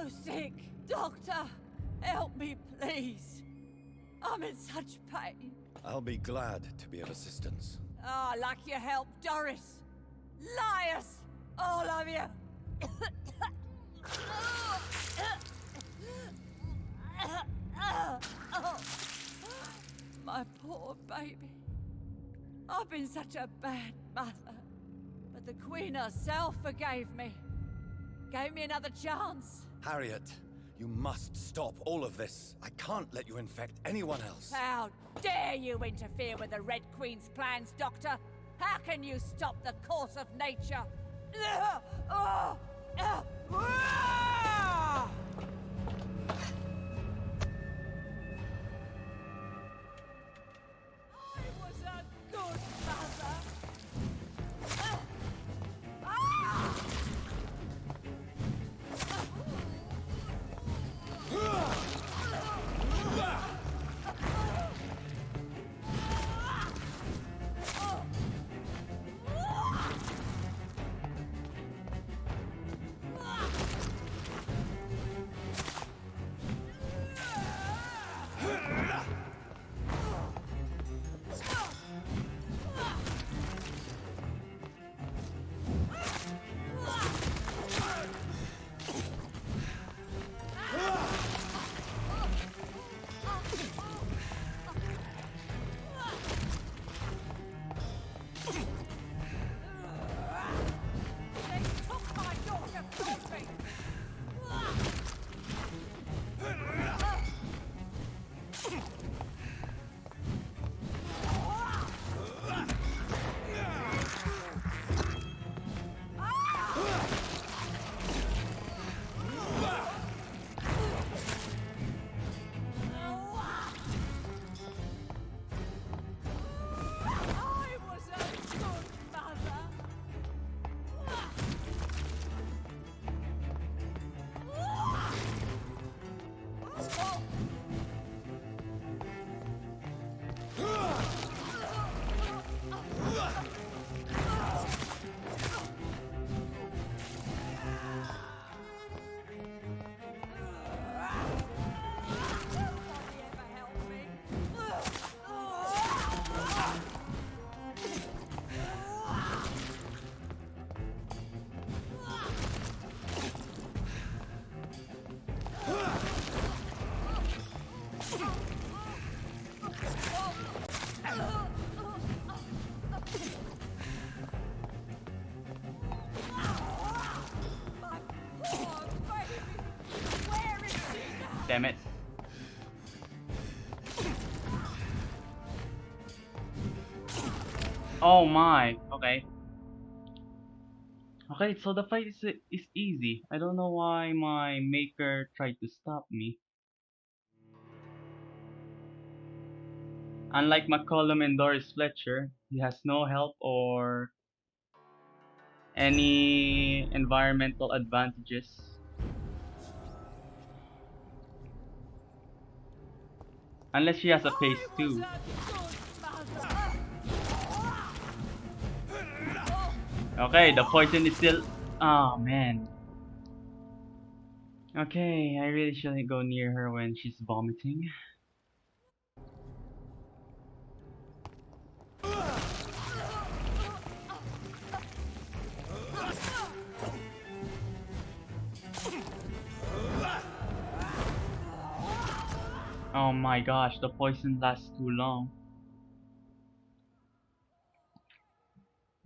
so sick. Doctor, help me, please. I'm in such pain. I'll be glad to be of assistance. Ah, like your help, Doris. Liars! All of you! My poor baby. I've been such a bad mother. But the Queen herself forgave me. Gave me another chance. Harriet, you must stop all of this. I can't let you infect anyone else. How dare you interfere with the Red Queen's plans, Doctor? How can you stop the course of nature? I was a good mother. Damn it. Oh my. Okay. Okay, so the fight is easy. I don't know why my maker tried to stop me. Unlike McCollum and Doris Fletcher, he has no help or any environmental advantages. Unless she has a phase 2. Okay, the poison is still... Oh man. Okay, I really shouldn't go near her when she's vomiting. Oh my gosh, the poison lasts too long.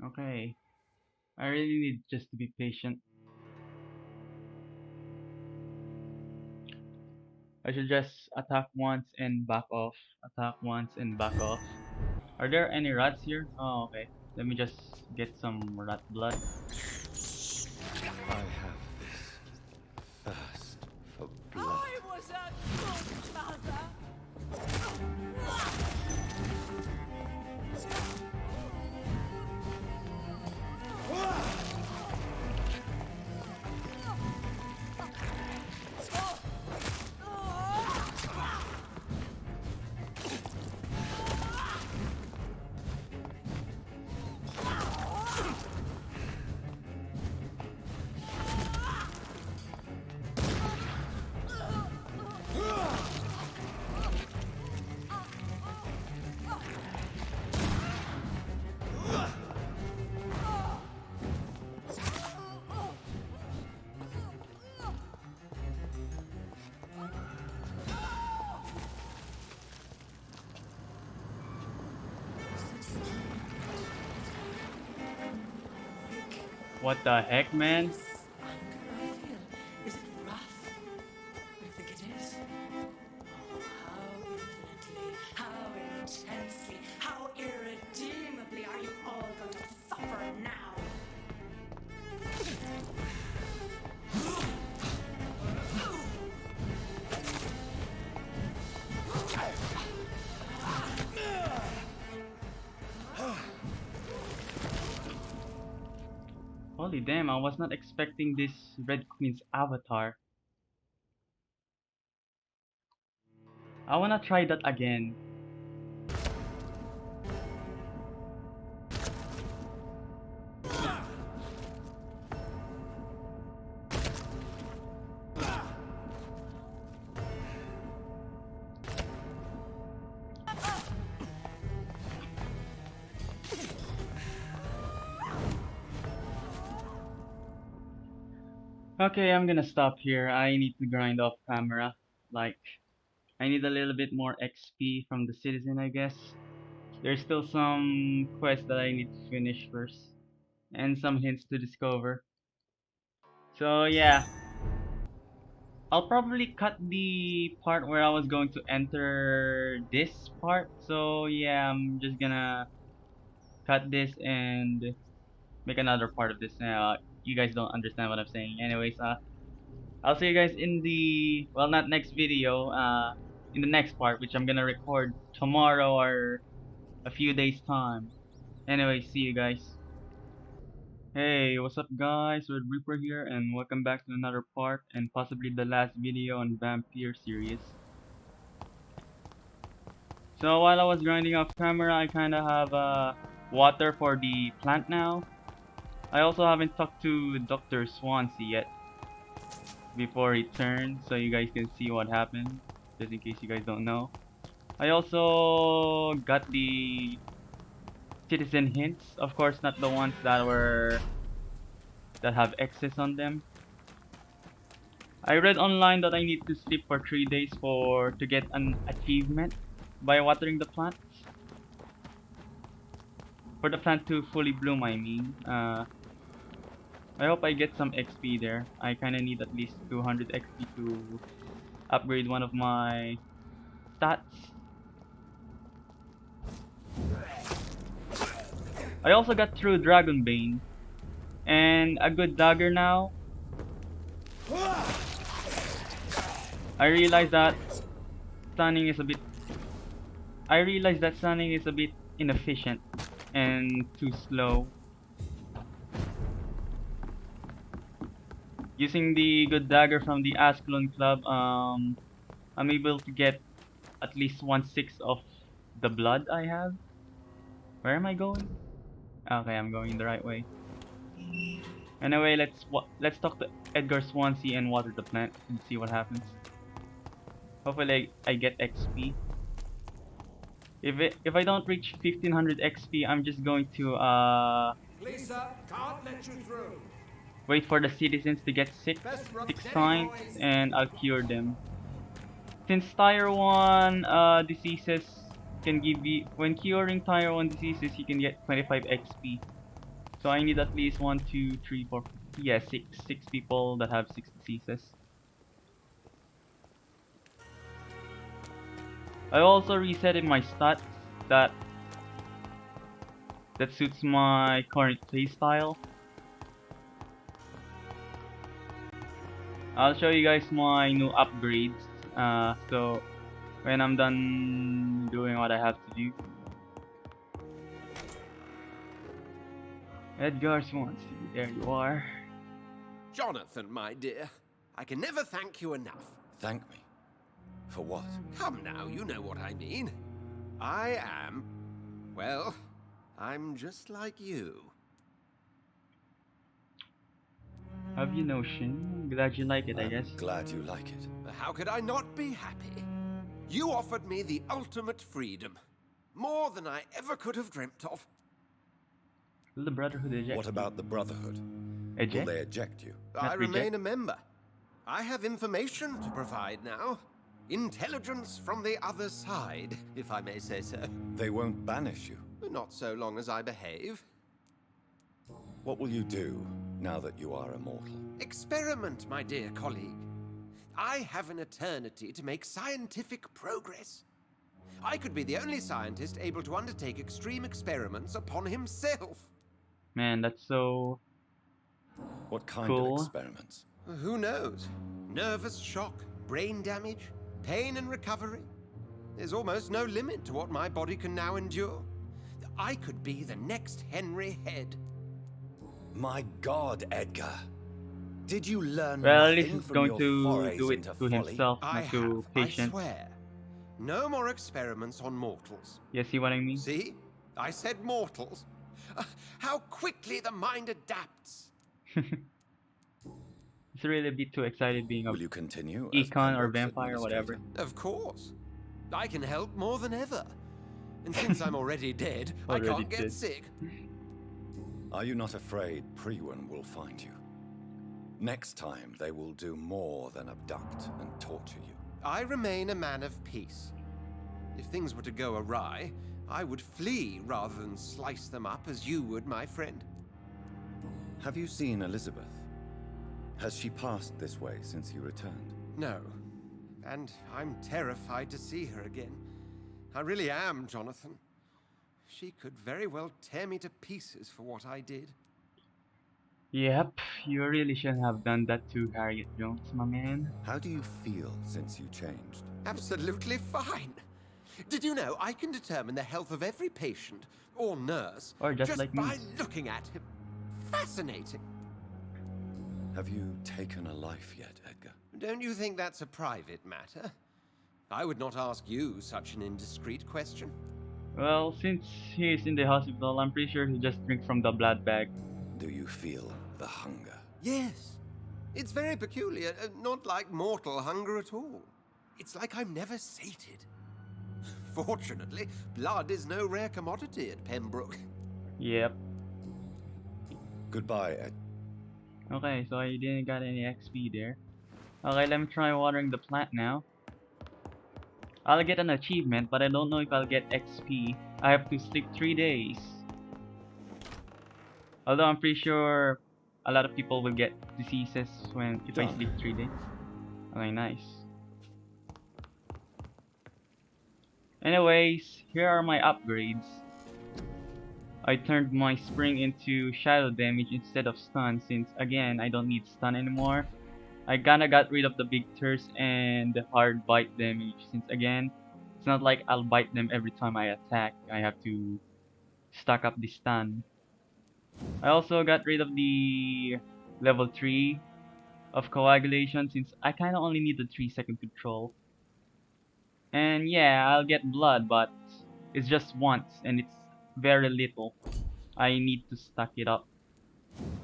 Okay. I really need just to be patient. I should just attack once and back off. Attack once and back off. Are there any rats here? Oh, okay. Let me just get some rat blood. I have this thirst for blood. I was a good mother. What the heck, man? This anger I feel, is it rough? I think it is. Oh, how infinitely, how intensely, how irredeemably are you all going to suffer now? Holy damn, I was not expecting this Red Queen's avatar. I wanna try that again. Okay, I'm gonna stop here. I need to grind off camera. Like, I need a little bit more XP from the citizen, I guess. There's still some quests that I need to finish first, and some hints to discover. So yeah, I'll probably cut the part where I was going to enter this part. So yeah, I'm just gonna cut this and make another part of this. You guys don't understand what I'm saying. Anyways, I'll see you guys in the, well, not next video, in the next part, which I'm gonna record tomorrow or a few days time. Anyway, see you guys. Hey, what's up guys? Red Reaper here, and welcome back to another part and possibly the last video on Vampyr series. So while I was grinding off camera, I kinda have water for the plant now. I also haven't talked to Dr. Swansea yet before he turns, so you guys can see what happened, just in case you guys don't know. I also got the citizen hints, of course not the ones that have X's on them. I read online that I need to sleep for 3 days to get an achievement by watering the plants. For the plant to fully bloom, I mean. I hope I get some XP there. I kinda need at least 200 XP to upgrade one of my stats. I also got through Dragonbane and a good dagger now. I realize that stunning is a bit inefficient and too slow. Using the good dagger from the Ascalon Club, I'm able to get at least 1/6 of the blood I have. Where am I going? Okay, I'm going the right way. Anyway, let's talk to Edgar Swansea and water the plant and see what happens. Hopefully I get XP. If I don't reach 1500 XP, I'm just going to Lisa, can't let you through. wait for the citizens to get sick Best 6 times boys. and I'll cure them. Since Tier 1 diseases can give you, when curing Tier 1 diseases, you can get 25 XP. So I need at least 1, 2, 3, 4, yeah, 6 people that have 6 diseases. I also resetted my stats that suits my current playstyle. I'll show you guys my new upgrades. So when I'm done doing what I have to do. Edgar Swansea, there you are. Jonathan, my dear, I can never thank you enough. Thank me. For what? Come now, you know what I mean. I am, well, I'm just like you. Have you notion? Glad you like it, I guess. Glad you like it. How could I not be happy? You offered me the ultimate freedom. More than I ever could have dreamt of. Will the Brotherhood eject? What about the Brotherhood? Eject? Will they eject you? I Not remain reject. a member. I have information to provide now. Intelligence from the other side, if I may say so. They won't banish you. Not so long as I behave. What will you do now that you are immortal? Experiment, my dear colleague. I have an eternity to make scientific progress. I could be the only scientist able to undertake extreme experiments upon himself. Man, that's so What kind of cool. experiments? Who knows? Nervous shock, brain damage, pain and recovery. There's almost no limit to what my body can now endure. I could be the next Henry Head. My God, Edgar. Did you learn Well, at nothing least he's from going your to forays do it into to folly? himself, I not to have, I patients. swear. No more experiments on mortals. You see what I mean? See? I said mortals. How quickly the mind adapts. It's really a bit too excited being a Will you continue as econ or Pembroke's vampire or whatever. administrator? Of course. I can help more than ever. And since I'm already dead, I Already can't get dead. sick. Are you not afraid Priwen will find you? Next time, they will do more than abduct and torture you. I remain a man of peace. If things were to go awry, I would flee rather than slice them up as you would, my friend. Have you seen Elizabeth? Has she passed this way since you returned? No. And I'm terrified to see her again. I really am, Jonathan. She could very well tear me to pieces for what I did. Yep, you really shouldn't have done that to Harriet Jones, my man. How do you feel since you changed? Absolutely fine. Did you know I can determine the health of every patient or nurse Or just like me. by looking at him? Fascinating. Have you taken a life yet, Edgar? Don't you think that's a private matter? I would not ask you such an indiscreet question. Well, since he's in the hospital, I'm pretty sure he'll just drink from the blood bag. Do you feel the hunger? Yes. It's very peculiar, not like mortal hunger at all. It's like I'm never sated. Fortunately, blood is no rare commodity at Pembroke. Yep. Goodbye, Ed. Okay, so I didn't got any XP there. Okay, let me try watering the plant now. I'll get an achievement, but I don't know if I'll get XP. I have to sleep 3 days. Although I'm pretty sure a lot of people will get diseases if I Done. sleep 3 days. Okay, nice. Anyways, here are my upgrades. I turned my spring into shadow damage instead of stun, since again I don't need stun anymore. I kinda got rid of the big thirst and the hard bite damage, since again it's not like I'll bite them every time I attack. I have to stack up the stun. I also got rid of the level 3 of coagulation, since I kinda only need the 3-second control. And yeah, I'll get blood, but it's just once and it's very little. I need to stack it up.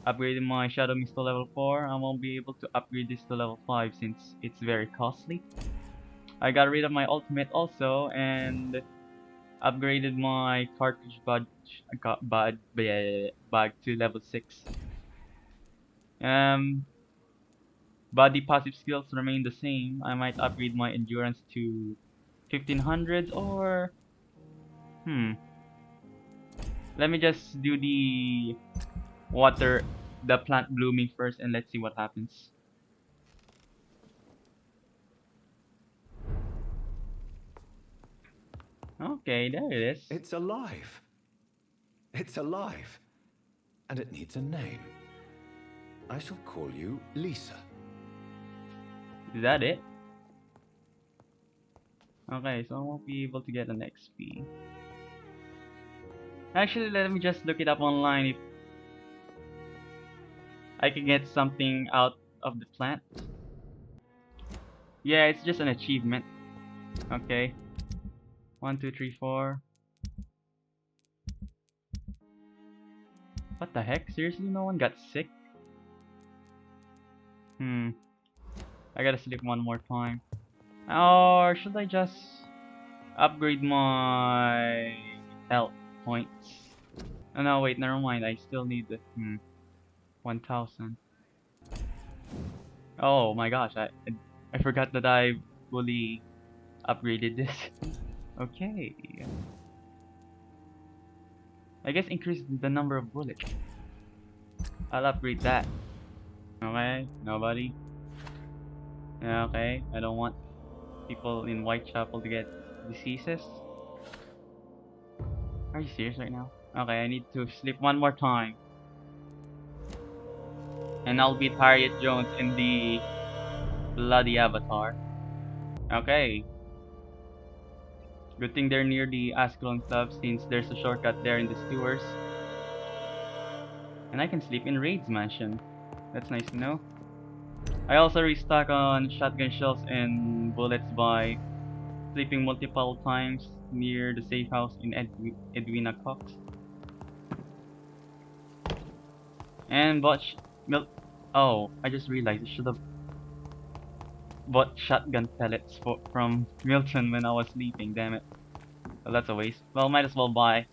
Upgrading my Shadow Mist to level 4, I won't be able to upgrade this to level 5 since it's very costly. I got rid of my ultimate also and upgraded my cartridge bag to level 6. Body passive skills remain the same. I might upgrade my endurance to 1500 or let me just do the plant blooming first, and let's see what happens. Okay, there it is. It's alive. It's alive. And it needs a name. I shall call you Lisa. Is that it? Okay, so I won't be able to get an XP. Actually, let me just look it up online if I can get something out of the plant. Yeah, it's just an achievement. Okay. 1, 2, 3, 4. What the heck? Seriously, no one got sick? I gotta sleep one more time. Or should I just upgrade my health points? Oh no, wait, never mind. I still need the 1000. Oh my gosh, I forgot that I fully upgraded this. Okay. I guess increase the number of bullets. I'll upgrade that. Okay, nobody. Yeah, okay, I don't want people in Whitechapel to get diseases. Are you serious right now? Okay, I need to sleep one more time. And I'll beat Harriet Jones in the bloody avatar. Okay. Good thing they're near the Ascalon Club since there's a shortcut there in the sewers. And I can sleep in Raid's mansion. That's nice to know. I also restock on shotgun shells and bullets by sleeping multiple times near the safe house in Edwina Cox. And bought oh, I just realized I should have bought shotgun pellets from Milton when I was sleeping, damn it. Well, that's a waste. Well, might as well buy.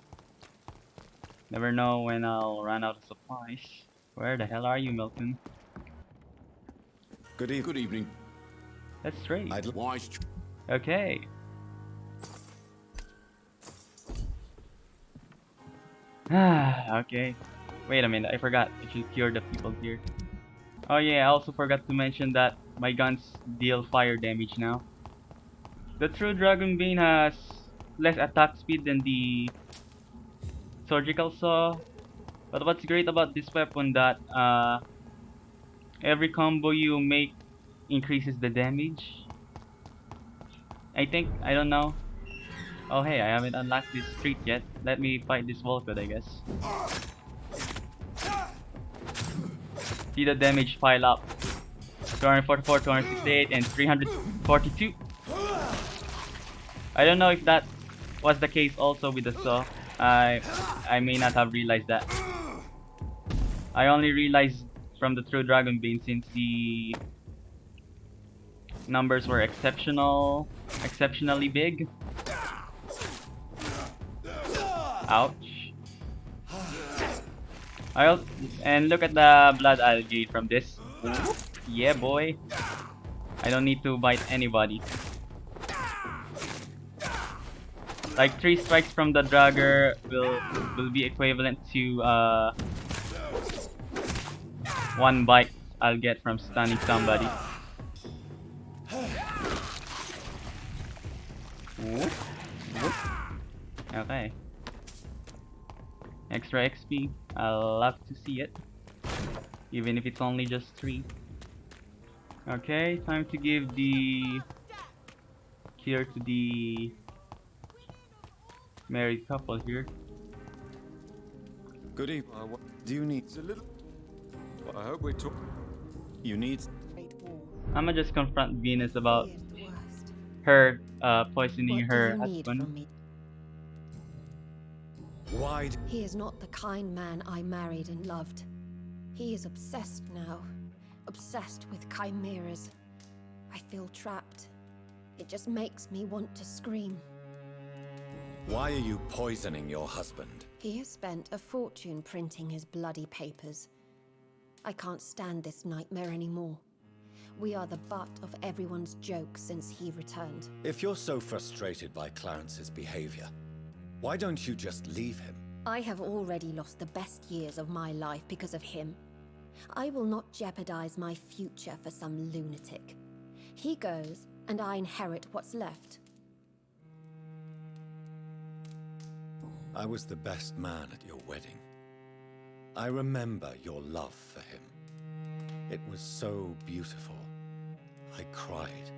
Never know when I'll run out of supplies. Where the hell are you, Milton? Good evening. Good evening. That's straight. Wise. Okay. Okay. Wait a minute, I forgot. I should cure the people here. Oh yeah, I also forgot to mention that my guns deal fire damage now. The true Dragon Bane has less attack speed than the surgical saw. But what's great about this weapon that every combo you make increases the damage. I think, I don't know. Oh hey, I haven't unlocked this street yet. Let me fight this Volkod, I guess. See the damage pile up. 244, 268, and 342. I don't know if that was the case also with the saw. I may not have realized that. I only realized from the true Dragon Bane since the numbers were exceptionally big. Ouch. And look at the blood I'll gain from this. Yeah, boy. I don't need to bite anybody. Like 3 strikes from the Dragger will be equivalent to 1 bite I'll get from stunning somebody. Whoop, whoop. Okay. Extra XP. I'll love to see it. Even if it's only just 3. Okay, time to give the cure to the married couple here. Good evening. Do you need a little? I hope we talk. You need. I'ma just confront Venus about He is the worst. her poisoning What her do you need husband. from me? Why? He is not the kind man I married and loved. He is obsessed now. Obsessed with chimeras. I feel trapped. It just makes me want to scream. Why are you poisoning your husband? He has spent a fortune printing his bloody papers. I can't stand this nightmare anymore. We are the butt of everyone's jokes since he returned. If you're so frustrated by Clarence's behavior, why don't you just leave him? I have already lost the best years of my life because of him. I will not jeopardize my future for some lunatic. He goes, and I inherit what's left. I was the best man at your wedding. I remember your love for him. It was so beautiful. I cried.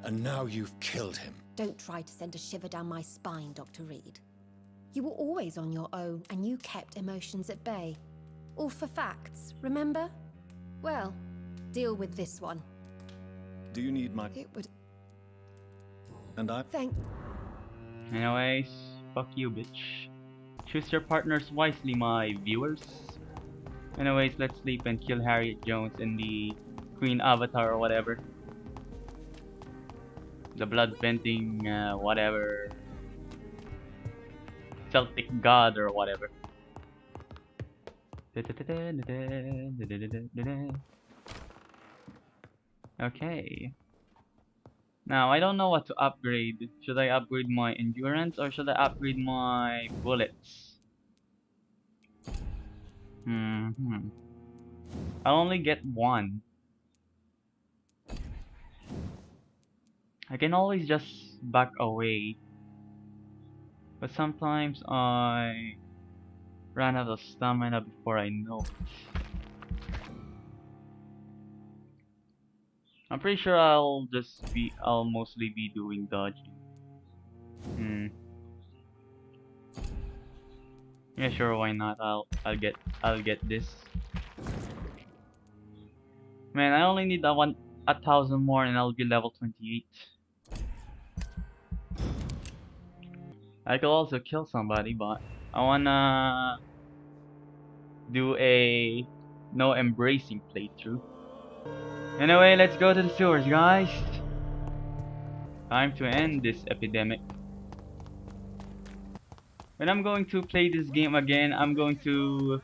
And now you've killed him. Don't try to send a shiver down my spine, Dr. Reed. You were always on your own, and you kept emotions at bay. All for facts, remember? Well, deal with this one. Do you need my... It would... And I... Thank... Anyways, fuck you, bitch. Choose your partners wisely, my viewers. Anyways, let's sleep and kill Harriet Jones and the Queen Avatar or whatever. The blood venting, whatever. Celtic god or whatever. Okay. Now, I don't know what to upgrade. Should I upgrade my endurance or should I upgrade my bullets? Hmm. I'll only get one. I can always just back away, but sometimes I run out of stamina before I know it. I'm pretty sure I'll mostly be doing dodging. Hmm. Yeah, sure, why not? I'll get this. Man, I only need 1,000 more and I'll be level 28. I could also kill somebody, but I wanna do a no embracing playthrough. Anyway, let's go to the sewers, guys. Time to end this epidemic. When I'm going to play this game again, I'm going to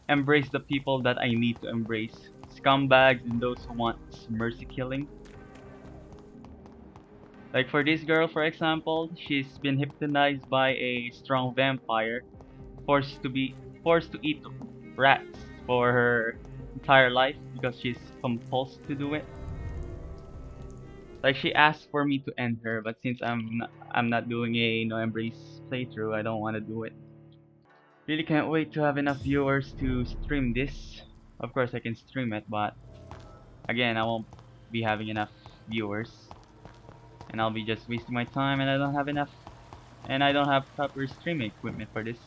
embrace the people that I need to embrace. Scumbags and those who want mercy killing. Like for this girl, for example, she's been hypnotized by a strong vampire, forced to eat rats for her entire life because she's compulsed to do it. Like she asked for me to end her, but since I'm not doing a no embrace playthrough, I don't want to do it. Really can't wait to have enough viewers to stream this. Of course I can stream it, but again I won't be having enough viewers. And I'll be just wasting my time and I don't have proper streaming equipment for this.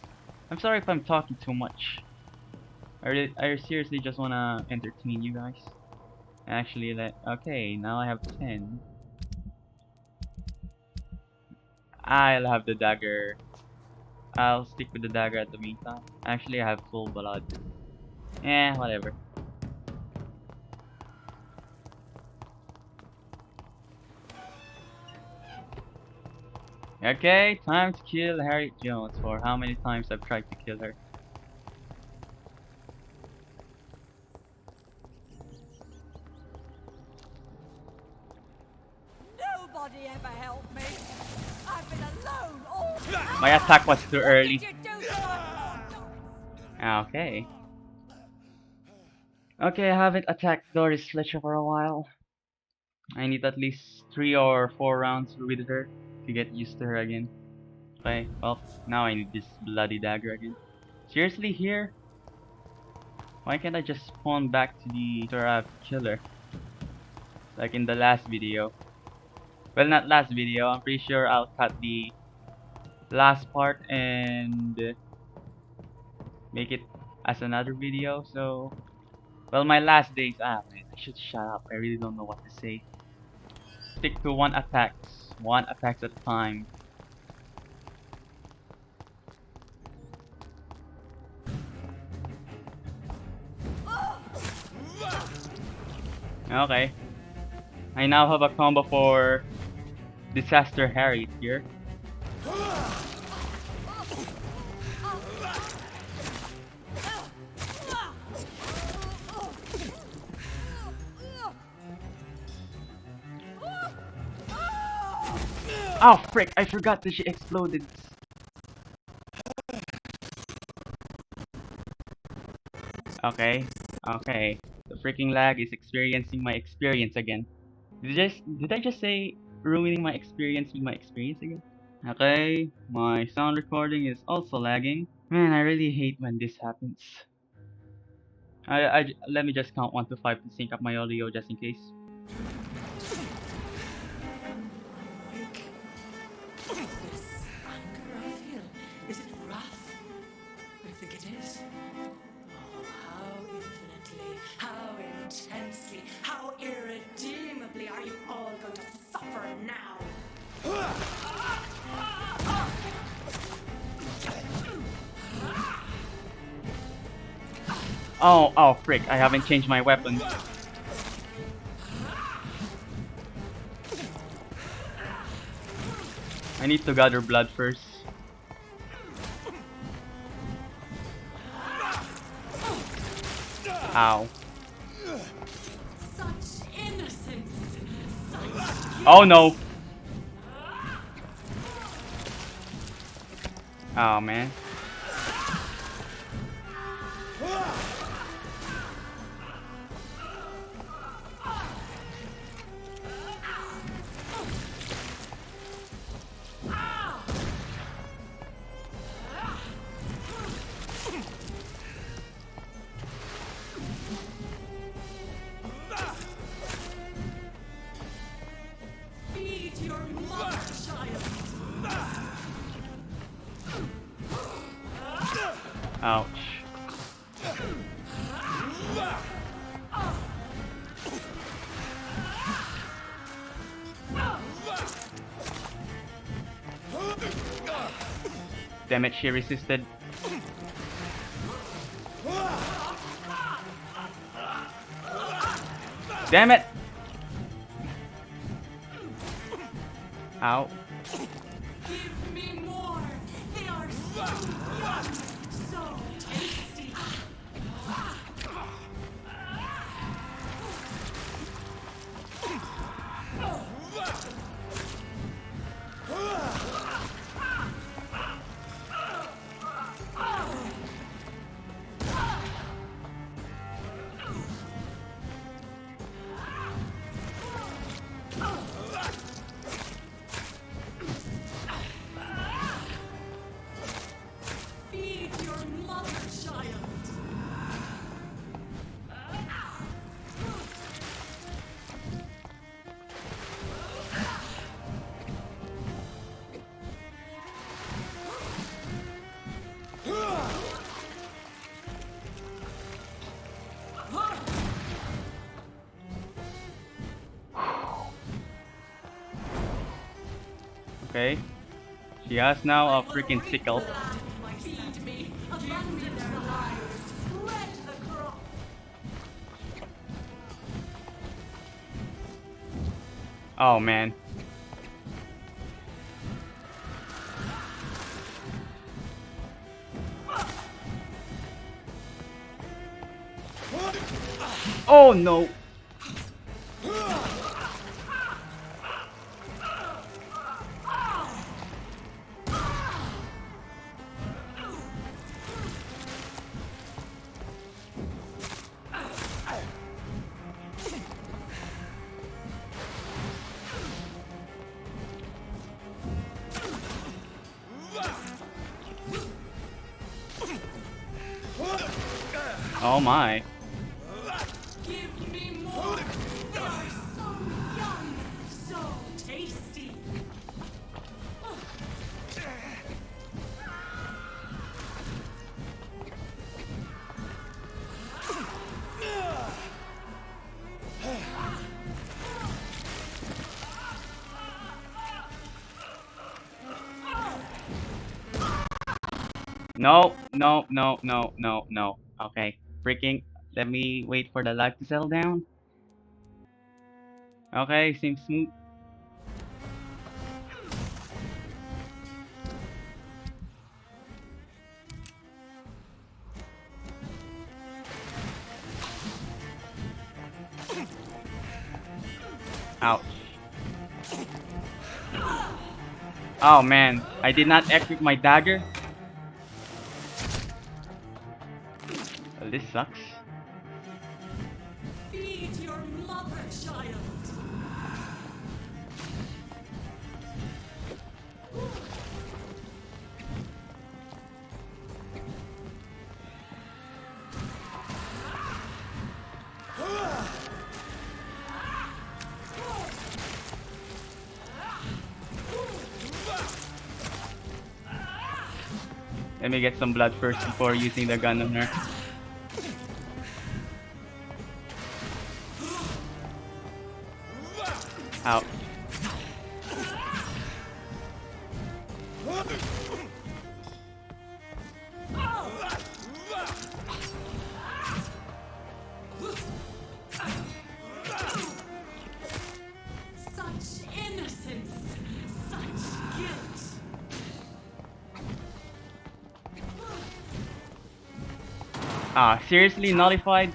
I'm sorry if I'm talking too much. I seriously just wanna entertain you guys. Actually, okay, now I have 10. I'll have the dagger. I'll stick with the dagger at the meantime. Actually, I have full blood. Whatever. Okay, time to kill Harriet Jones for how many times I've tried to kill her. Nobody ever helped me. I've been alone all My attack was too early. What did you do to Okay. Okay, I haven't attacked Doris Fletcher for a while. I need at least 3 or 4 rounds with her to get used to her again. Okay, well, now I need this bloody dagger again. Seriously, here? Why can't I just spawn back to the Torab killer? Like in the last video. Well, not last video, I'm pretty sure I'll cut the last part and make it as another video, so... Well, my last days... man, I should shut up, I really don't know what to say. Stick to one attacks at a time. Okay. I now have a combo for Disaster Harriet here. Oh frick, I forgot that she exploded. Okay, okay. The freaking lag is experiencing my experience again. Did I just say ruining my experience with my experience again? Okay, my sound recording is also lagging. Man, I really hate when this happens. Let me just count 1 to 5 to sync up my audio just in case. this anger I feel? Is it wrath? I think it is. Oh, how infinitely, how intensely, how irredeemably are you all going to suffer now? Oh frick, I haven't changed my weapon. I need to gather blood first. Ow. Such innocence! Such Oh no! Oh man. Ouch. Damn it, she resisted. Damn it! Ow. Give me more. They are so young, so tasty. Feed your mother, child. Okay. She has now a freaking sickle. Feed me. Abundant their lives. Spread the crop. Oh man. Oh no. Oh my. Give me more. They are so young, so tasty. No, no, no, no, no, no. Okay. Freaking. Let me wait for the life to settle down. Okay, seems smooth. Ouch. Oh man, I did not equip my dagger. Well, this sucks. Feed your mother, child. Let me get some blood first before using the gun on her. Ouch. Such innocence, such guilt. Ah, seriously, nullified?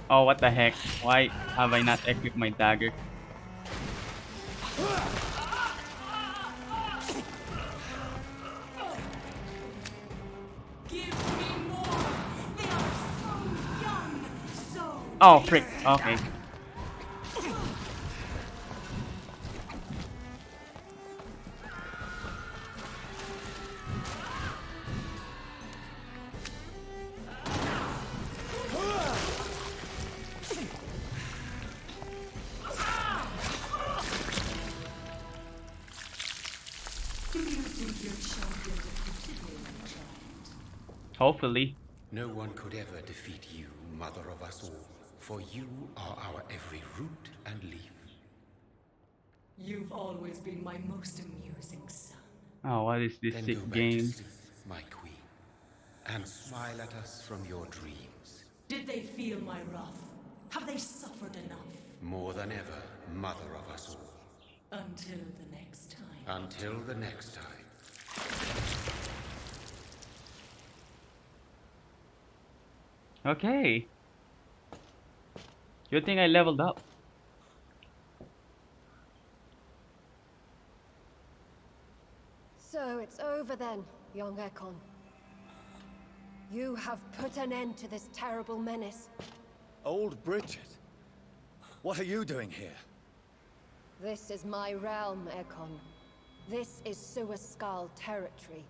Oh, what the heck? Why have I not equipped my dagger? Give me more. They are so young, Oh, frick. Okay. Hopefully. No one could ever defeat you, mother of us all, for you are our every root and leaf. You've always been my most amusing son. Oh, what is this Then go sick back game? to sleep, my queen, and smile at us from your dreams. Did they feel my wrath? Have they suffered enough? More than ever, mother of us all. Until the next time. Until the next time. Okay. Good thing I leveled up. So it's over then, young Ekon. You have put an end to this terrible menace. Old Bridget? What are you doing here? This is my realm, Ekon. This is Suaskal territory.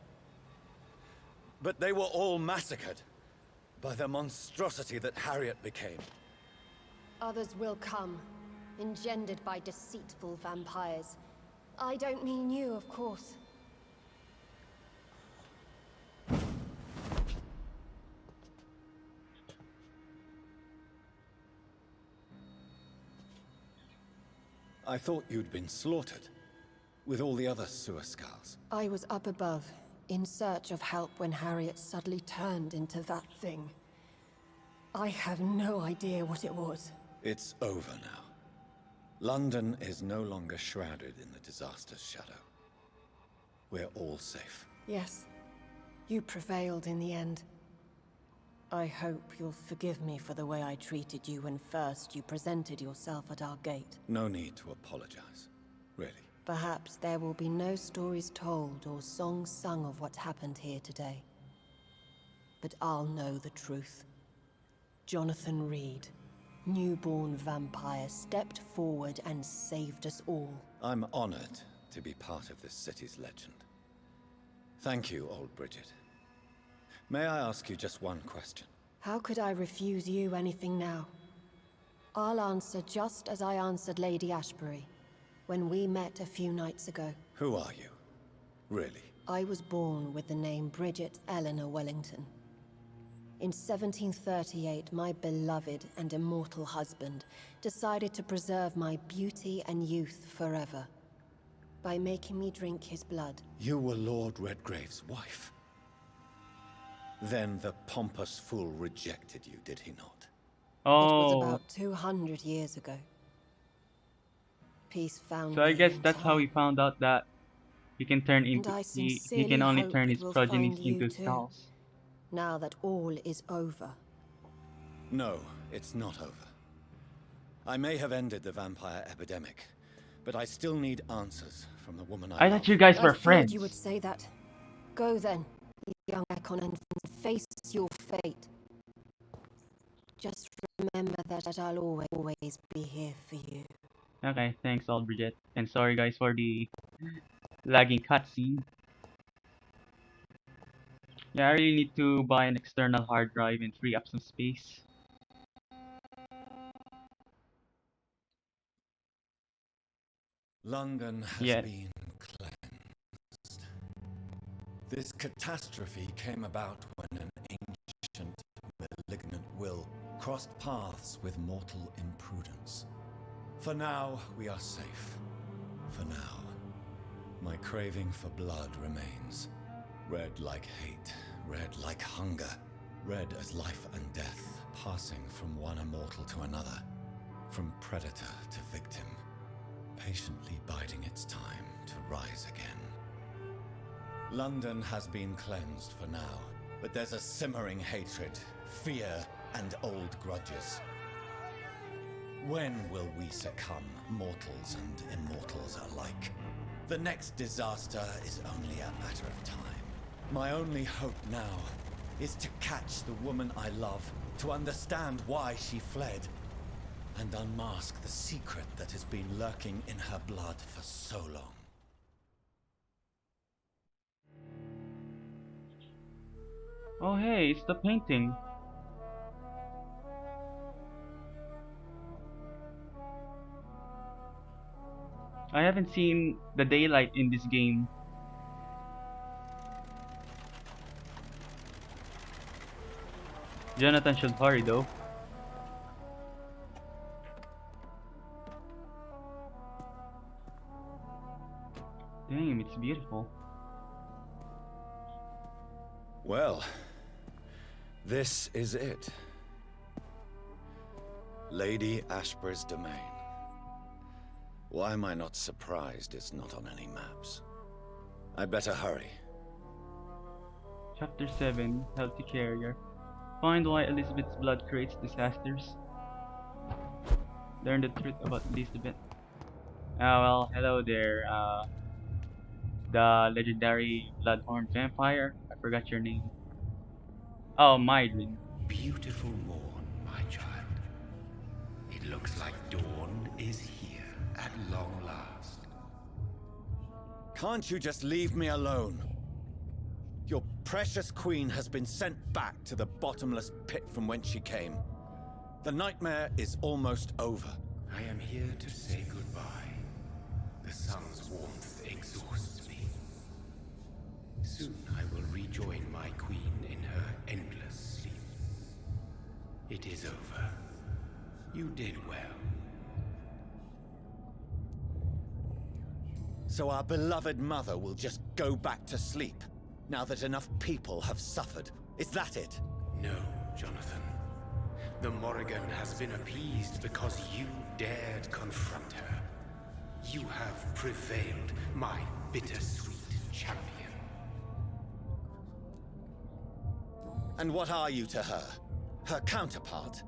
But they were all massacred by the monstrosity that Harriet became. Others will come, engendered by deceitful vampires. I don't mean you, of course. I thought you'd been slaughtered, with all the other Suaskals. I was up above, in search of help when Harriet suddenly turned into that thing. I have no idea what it was. It's over now. London is no longer shrouded in the disaster's shadow. We're all safe. Yes, you prevailed in the end. I hope you'll forgive me for the way I treated you when first you presented yourself at our gate. No need to apologize, really. Perhaps there will be no stories told or songs sung of what happened here today. But I'll know the truth. Jonathan Reed, newborn vampire, stepped forward and saved us all. I'm honored to be part of this city's legend. Thank you, old Bridget. May I ask you just one question? How could I refuse you anything now? I'll answer just as I answered Lady Ashbury when we met a few nights ago. Who are you? Really? I was born with the name Bridget Eleanor Wellington. In 1738, my beloved and immortal husband decided to preserve my beauty and youth forever by making me drink his blood. You were Lord Redgrave's wife. Then the pompous fool rejected you, did he not? It was Oh, about 200 years ago. Peace found so I me guess in that's how he time. found out that he can turn into I he sincerely can only hope turn it his will progenies find you into too. skulls. Now that all is over. No, it's not over. I may have ended the vampire epidemic, but I still need answers from the woman I I love. thought you guys I were feared friends. you would say that. Go then, young Ekon, and face your fate. Just remember that I'll always be here for you. Okay, thanks, all Bridget. And sorry guys for the lagging cutscene. Yeah, I really need to buy an external hard drive and free up some space. London has Yeah. been cleansed. This catastrophe came about when an ancient, malignant will crossed paths with mortal imprudence. For now, we are safe. For now. My craving for blood remains. Red like hate, red like hunger, red as life and death, passing from one immortal to another, from predator to victim, patiently biding its time to rise again. London has been cleansed for now, but there's a simmering hatred, fear, and old grudges. When will we succumb, mortals and immortals alike? The next disaster is only a matter of time. My only hope now is to catch the woman I love, to understand why she fled, and unmask the secret that has been lurking in her blood for so long. Oh hey, it's the painting. I haven't seen the daylight in this game. Jonathan should hurry though. Damn, it's beautiful. Well, this is it. Lady Ashbur's domain. Why am I not surprised it's not on any maps? I'd better hurry. Chapter 7, Healthy Carrier. Find why Elizabeth's blood creates disasters. Learn the truth about Elizabeth. Ah well, hello there, the legendary bloodhorn vampire. I forgot your name. Oh, Mylin. Beautiful morn, my child. It looks like dawn is here at long last. Can't you just leave me alone? Your precious queen has been sent back to the bottomless pit from whence she came. The nightmare is almost over. I am here to say goodbye. The sun's warmth exhausts me. Soon I will rejoin my queen in her endless sleep. It is over. You did well. So our beloved mother will just go back to sleep, now that enough people have suffered. Is that it? No, Jonathan. The Morrigan has been appeased because you dared confront her. You have prevailed, my bittersweet champion. And what are you to her? Her counterpart?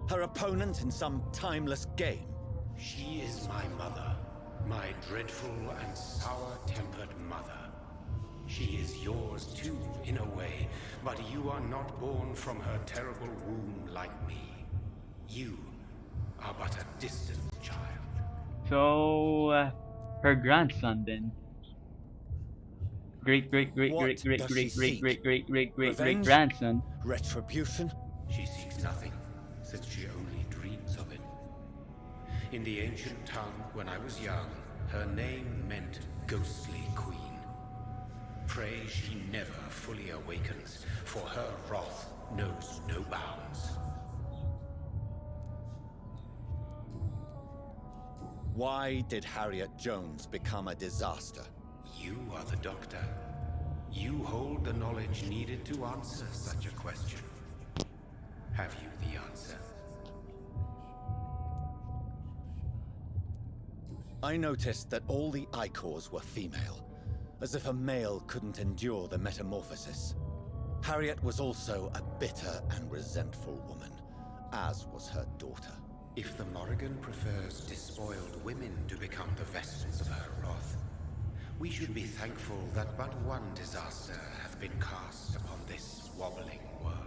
Her opponent in some timeless game? She is my mother, my dreadful and sour-tempered mother. She is yours too, in a way, but you are not born from her terrible womb like me. You are but a distant child. So, her grandson then. Great What does she seek? Revenge? grandson. Retribution? She seeks nothing, since she only dreams of it. In the ancient tongue, when I was young, her name meant ghostly queen. Pray she never fully awakens, for her wrath knows no bounds. Why did Harriet Jones become a disaster? You are the doctor. You hold the knowledge needed to answer such a question. Have you the answer? I noticed that all the Icors were female, as if a male couldn't endure the metamorphosis. Harriet was also a bitter and resentful woman, as was her daughter. If the Morrigan prefers despoiled women to become the vessels of her wrath, we should be thankful that but one disaster hath been cast upon this wobbling world.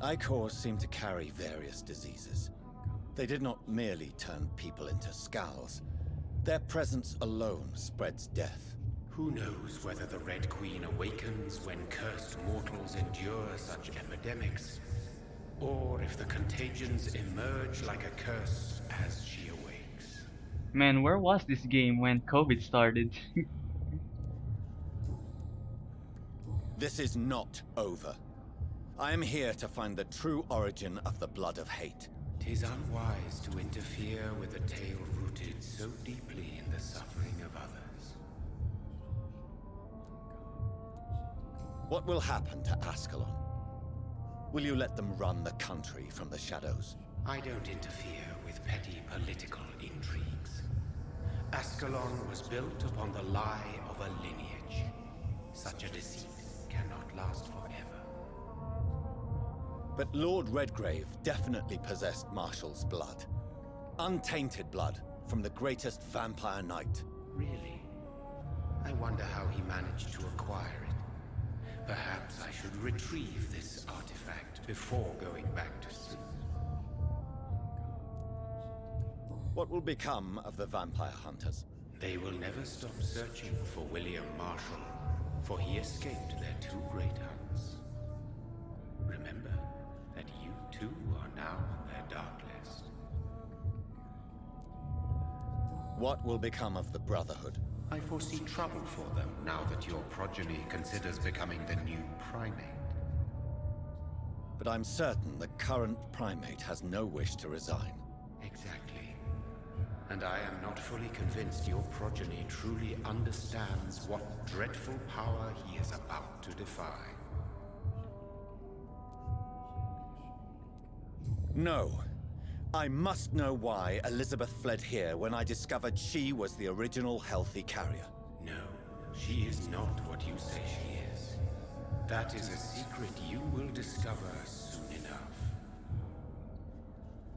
Icors seem to carry various diseases. They did not merely turn people into skulls. Their presence alone spreads death. Who knows whether the Red Queen awakens when cursed mortals endure such epidemics, or if the contagions emerge like a curse as she awakes. Man, where was this game when COVID started? This is not over. I am here to find the true origin of the blood of hate. 'Tis unwise to interfere with a tale rooted so deeply in the suffering of others. What will happen to Ascalon? Will you let them run the country from the shadows? I don't interfere with petty political intrigues. Ascalon was built upon the lie of a lineage. Such a deceit cannot last forever. But Lord Redgrave definitely possessed Marshall's blood. Untainted blood from the greatest vampire knight. Really? I wonder how he managed to acquire it. Perhaps I should retrieve this artifact before going back to sleep. What will become of the vampire hunters? They will never stop searching for William Marshall, for he escaped their two great hunts. Remember that you too are now on their dark list. What will become of the Brotherhood? I foresee trouble for them now that your progeny considers becoming the new primate. But I'm certain the current primate has no wish to resign. Exactly. And I am not fully convinced your progeny truly understands what dreadful power he is about to defy. No. I must know why Elizabeth fled here when I discovered she was the original healthy carrier. No, she is not what you say she is. That is a secret you will discover soon enough.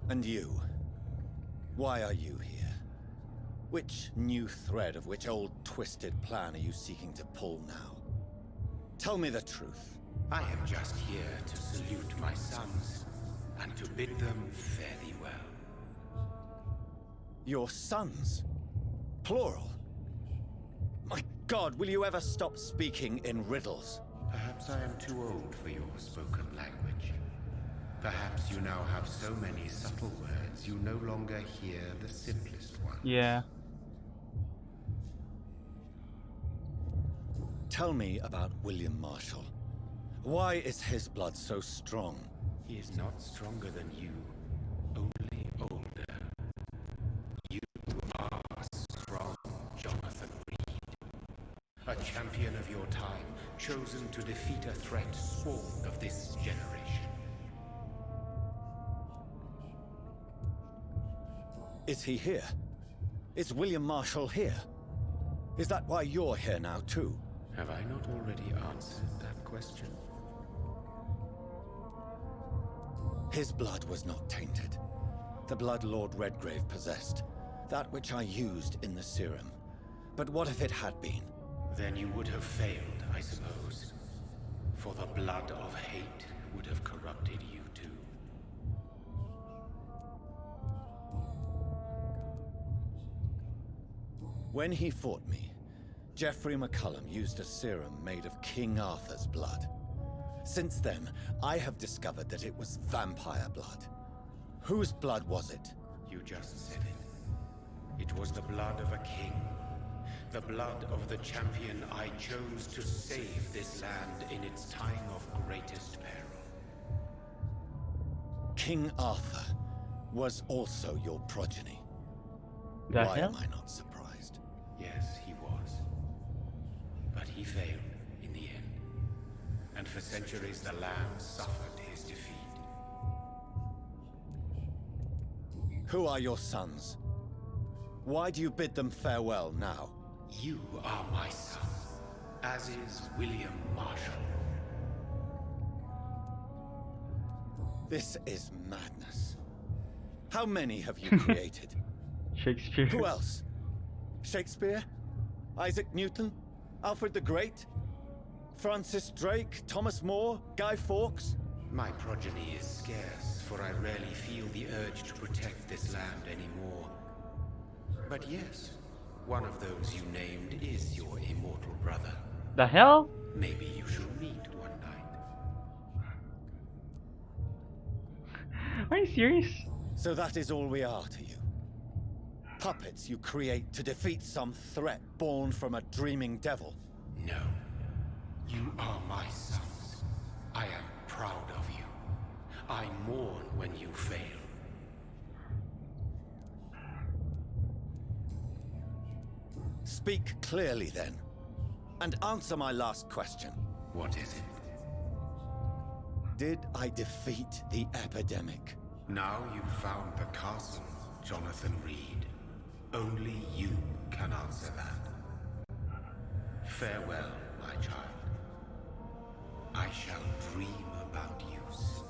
And you? Why are you here? Which new thread of which old twisted plan are you seeking to pull now? Tell me the truth. I am just here to salute my sons, and to bid them fare thee well. Your sons? Plural? My God, will you ever stop speaking in riddles? Perhaps I am too old for your spoken language. Perhaps you now have so many subtle words you no longer hear the simplest ones. Yeah. Tell me about William Marshall. Why is his blood so strong? He is not stronger than you, only older. You are strong, Jonathan Reed. A champion of your time, chosen to defeat a threat spawned of this generation. Is he here? Is William Marshall here? Is that why you're here now, too? Have I not already answered that question? His blood was not tainted. The blood Lord Redgrave possessed. That which I used in the serum. But what if it had been? Then you would have failed, I suppose. For the blood of hate would have corrupted you too. When he fought me, Geoffrey McCullum used a serum made of King Arthur's blood. Since then, I have discovered that it was vampire blood. Whose blood was it? You just said it. It was the blood of a king. The blood of the champion I chose to save this land in its time of greatest peril. King Arthur was also your progeny. The Why hell? am I not surprised? Yes, he was. But he failed in the end. And for centuries the land suffered his defeat. Who are your sons? Why do you bid them farewell now? You are my son, as is William Marshall. This is madness. How many have you created? Shakespeare. Who else? Shakespeare? Isaac Newton? Alfred the Great? Francis Drake? Thomas More? Guy Fawkes? My progeny is scarce, for I rarely feel the urge to protect this land anymore. But yes, one of those you named is your immortal brother. The hell? Maybe you should meet one night. Are you serious? So that is all we are to you. Puppets you create to defeat some threat born from a dreaming devil. No. You are my sons. I am proud of you. I mourn when you fail. Speak clearly then, and answer my last question. What is it? Did I defeat the epidemic? Now you've found the castle, Jonathan Reed. Only you can answer that. Farewell, my child. I shall dream about you soon.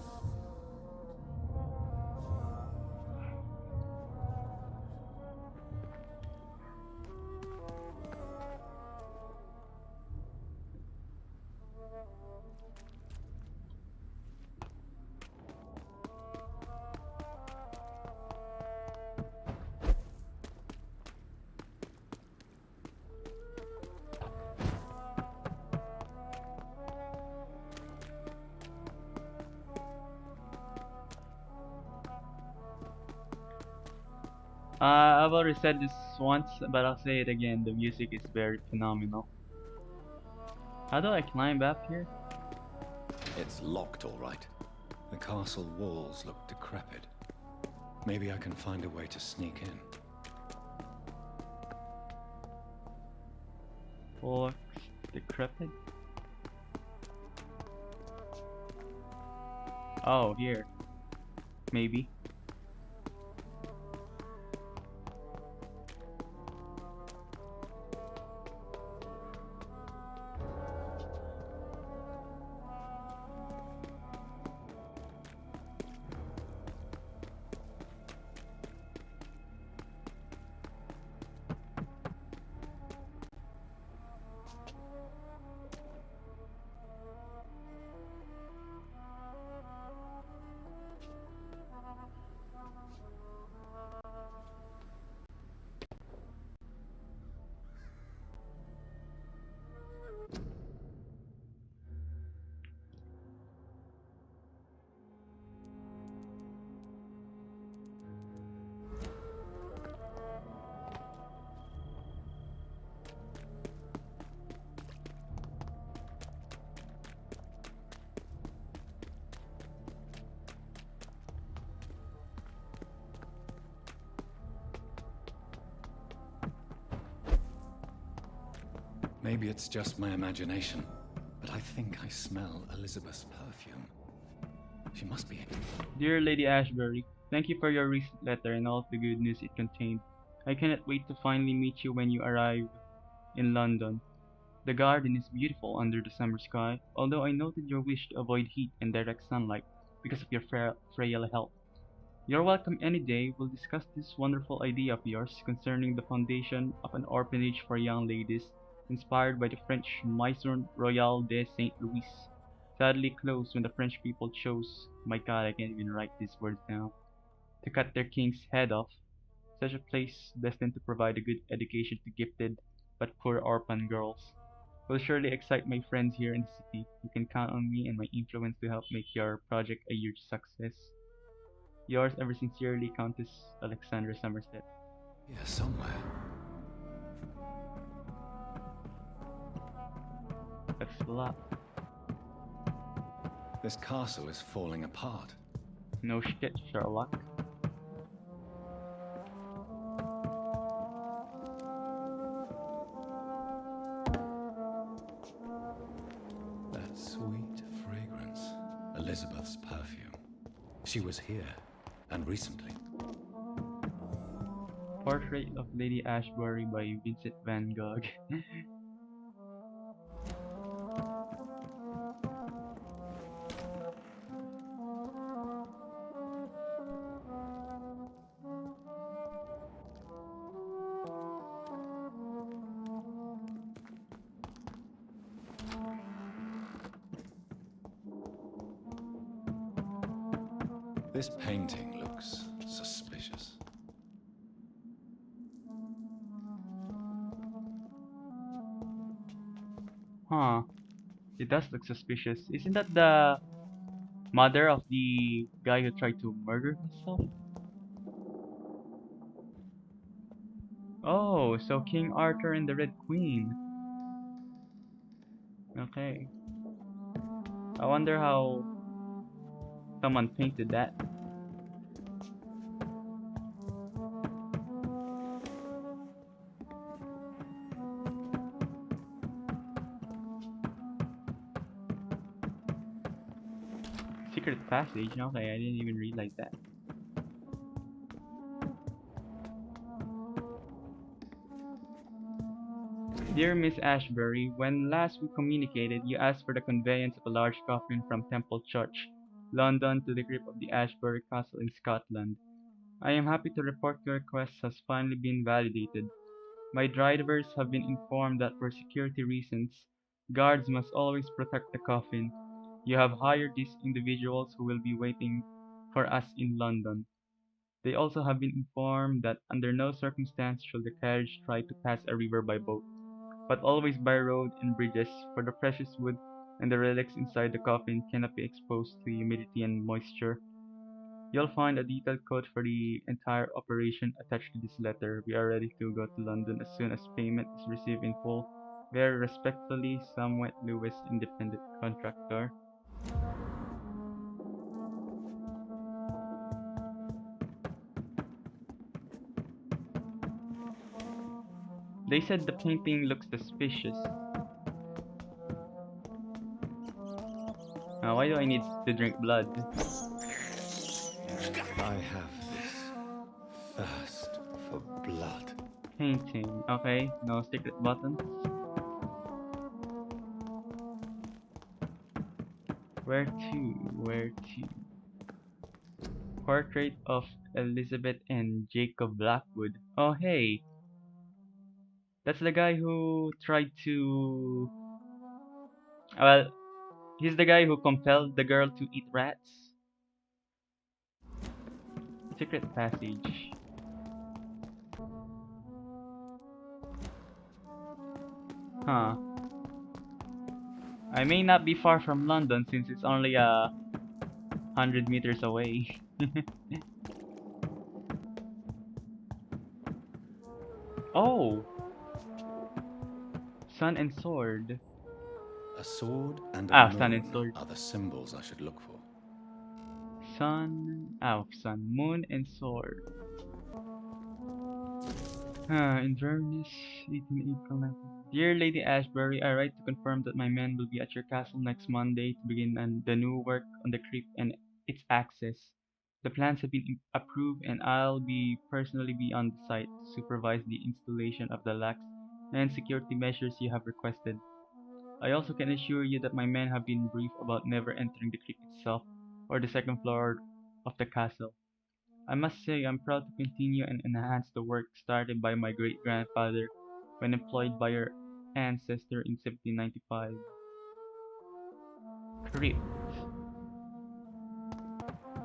I've already said this once, but I'll say it again. The music is very phenomenal. How do I climb up here? It's locked, all right. The castle walls look decrepit. Maybe I can find a way to sneak in. Looks decrepit. Oh, here. Maybe. Maybe it's just my imagination, but I think I smell Elizabeth's perfume. She must be... Dear Lady Ashbury, thank you for your recent letter and all the good news it contained. I cannot wait to finally meet you when you arrive in London. The garden is beautiful under the summer sky, although I noted your wish to avoid heat and direct sunlight because of your frail health. You're welcome any day. We'll discuss this wonderful idea of yours concerning the foundation of an orphanage for young ladies, inspired by the French Maison Royale de Saint Louis, sadly closed when the French people chose, my god, I can't even write these words down, to cut their king's head off. Such a place destined to provide a good education to gifted but poor orphan girls will surely excite my friends here in the city. You can count on me and my influence to help make your project a huge success. Yours ever sincerely, Countess Alexandra Somerset. Here somewhere. That's a lot. This castle is falling apart. No shit, Sherlock. That sweet fragrance. Elizabeth's perfume. She was here, and recently. Portrait of Lady Ashbury by Vincent van Gogh. This painting looks suspicious. Huh. It does look suspicious. Isn't that the mother of the guy who tried to murder himself? Oh, so King Arthur and the Red Queen. Okay. I wonder how someone painted that. Secret passage? Okay, I didn't even realize that. Dear Miss Ashbury, when last we communicated, you asked for the conveyance of a large coffin from Temple Church, London, to the crypt of the Ashbury Castle in Scotland. I am happy to report your request has finally been validated. My drivers have been informed that for security reasons, guards must always protect the coffin. You have hired these individuals who will be waiting for us in London. They also have been informed that under no circumstance shall the carriage try to pass a river by boat, but always by road and bridges, for the precious wood and the relics inside the coffin cannot be exposed to humidity and moisture. You'll find a detailed code for the entire operation attached to this letter. We are ready to go to London as soon as payment is received in full. Very respectfully, Samuel Lewis, Independent Contractor. They said the painting looks suspicious. Why do I need to drink blood? I have this thirst for blood. Painting. Okay, no secret buttons. Where to? Where to? Portrait of Elizabeth and Jacob Blackwood. Oh, hey. That's the guy who tried to. Well, he's the guy who compelled the girl to eat rats. Secret passage. Huh. I may not be far from London since it's only 100 meters away. Oh, sun and sword. A sword and a Sun and moon sword. are the symbols I should look for. Sun, moon, and sword. Inverness, 18 April 19. Dear Lady Ashbury, I write to confirm that my men will be at your castle next Monday to begin the new work on the crypt and its access. The plans have been approved and I'll personally be on the site to supervise the installation of the locks and security measures you have requested. I also can assure you that my men have been briefed about never entering the crypt itself or the second floor of the castle. I must say I'm proud to continue and enhance the work started by my great-grandfather when employed by your ancestor in 1795. Crypt.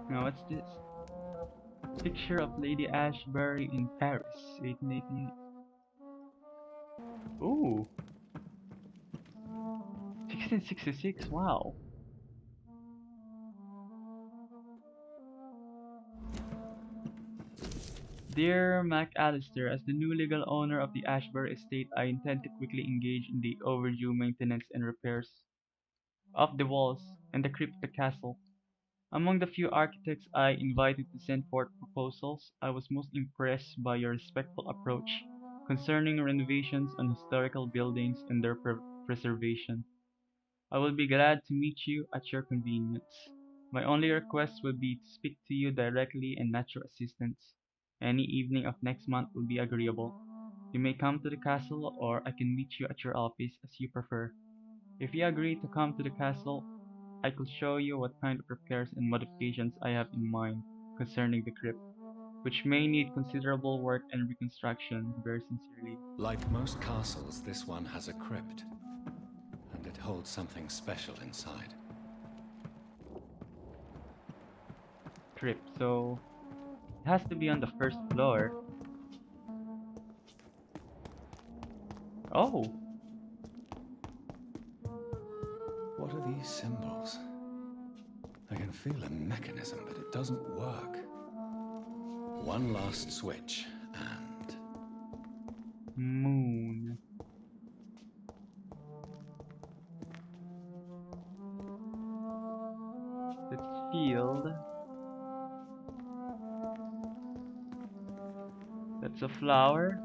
Now what's this? Picture of Lady Ashbury in Paris, 1888. Ooh, 1666, wow. Dear MacAllister, as the new legal owner of the Ashbury estate, I intend to quickly engage in the overdue maintenance and repairs of the walls and the crypt of the castle. Among the few architects I invited to send forth proposals, I was most impressed by your respectful approach concerning renovations on historical buildings and their preservation. I will be glad to meet you at your convenience. My only request will be to speak to you directly and not your assistants. Any evening of next month will be agreeable. You may come to the castle, or I can meet you at your office as you prefer. If you agree to come to the castle, I could show you what kind of repairs and modifications I have in mind concerning the crypt, which may need considerable work and reconstruction. Very sincerely. Like most castles, this one has a crypt, and it holds something special inside. Crypt, so it has to be on the first floor. Oh, What are these symbols? I can feel a mechanism, but it doesn't work. One last switch, and moon. That's field. That's a flower.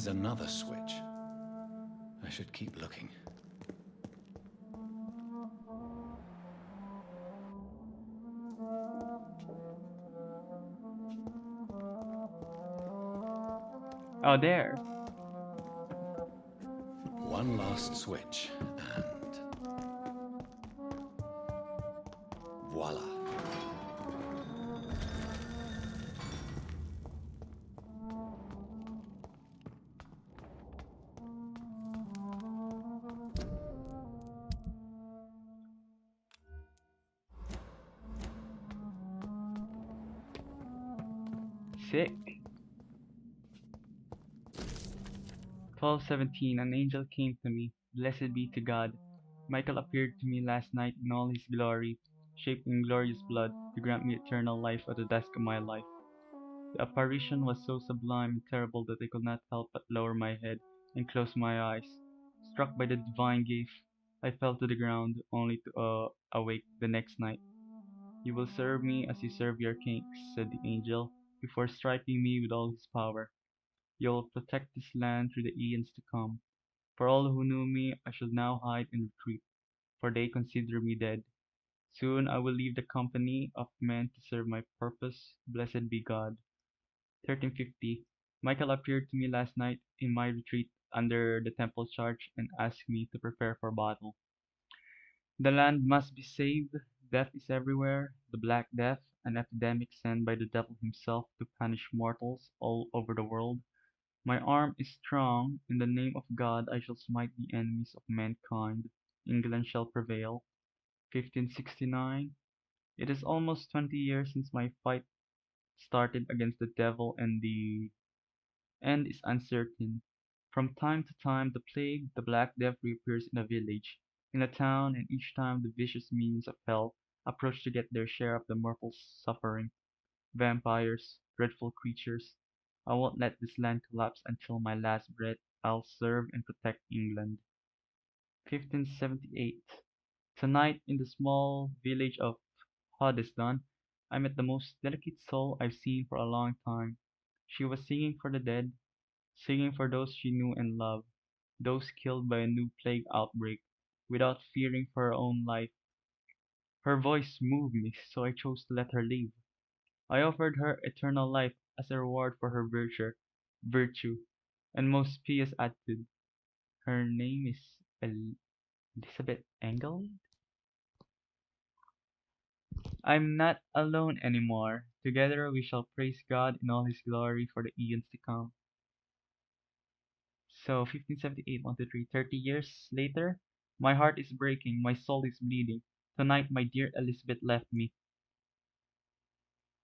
here's another switch. I should keep looking. Oh, there. One last switch, and voila. Sick. 12:17 An angel came to me. Blessed be to God. Michael appeared to me last night in all his glory, shaped in glorious blood, to grant me eternal life at the desk of my life. The apparition was so sublime and terrible that I could not help but lower my head and close my eyes. Struck by the divine gift, I fell to the ground, only to awake the next night. "You will serve me as you serve your kings," said the angel, before striking me with all his power. "You will protect this land through the eons to come. For all who knew me, I shall now hide and retreat, for they consider me dead. Soon I will leave the company of men to serve my purpose. Blessed be God." 1350. Michael appeared to me last night in my retreat under the temple charge and asked me to prepare for battle. "The land must be saved. Death is everywhere. The Black Death, an epidemic sent by the devil himself to punish mortals all over the world. My arm is strong. In the name of God I shall smite the enemies of mankind. England shall prevail." 1569. It is almost 20 years since my fight started against the devil, and the end is uncertain. From time to time the plague, the Black Death, reappears in a village, in a town, and each time the vicious minions of hell approach to get their share of the mortal suffering. Vampires, dreadful creatures. I won't let this land collapse until my last breath. I'll serve and protect England. 1578. Tonight, in the small village of Hoddesdon, I met the most delicate soul I've seen for a long time. She was singing for the dead, singing for those she knew and loved, those killed by a new plague outbreak, without fearing for her own life. Her voice moved me, so I chose to let her live. I offered her eternal life as a reward for her virtue, and most pious attitude. Her name is Elizabeth Engel. I'm not alone anymore. Together we shall praise God in all his glory for the eons to come. So 1578, 1 to 3, 30 years later, my heart is breaking, my soul is bleeding. Tonight my dear Elizabeth left me.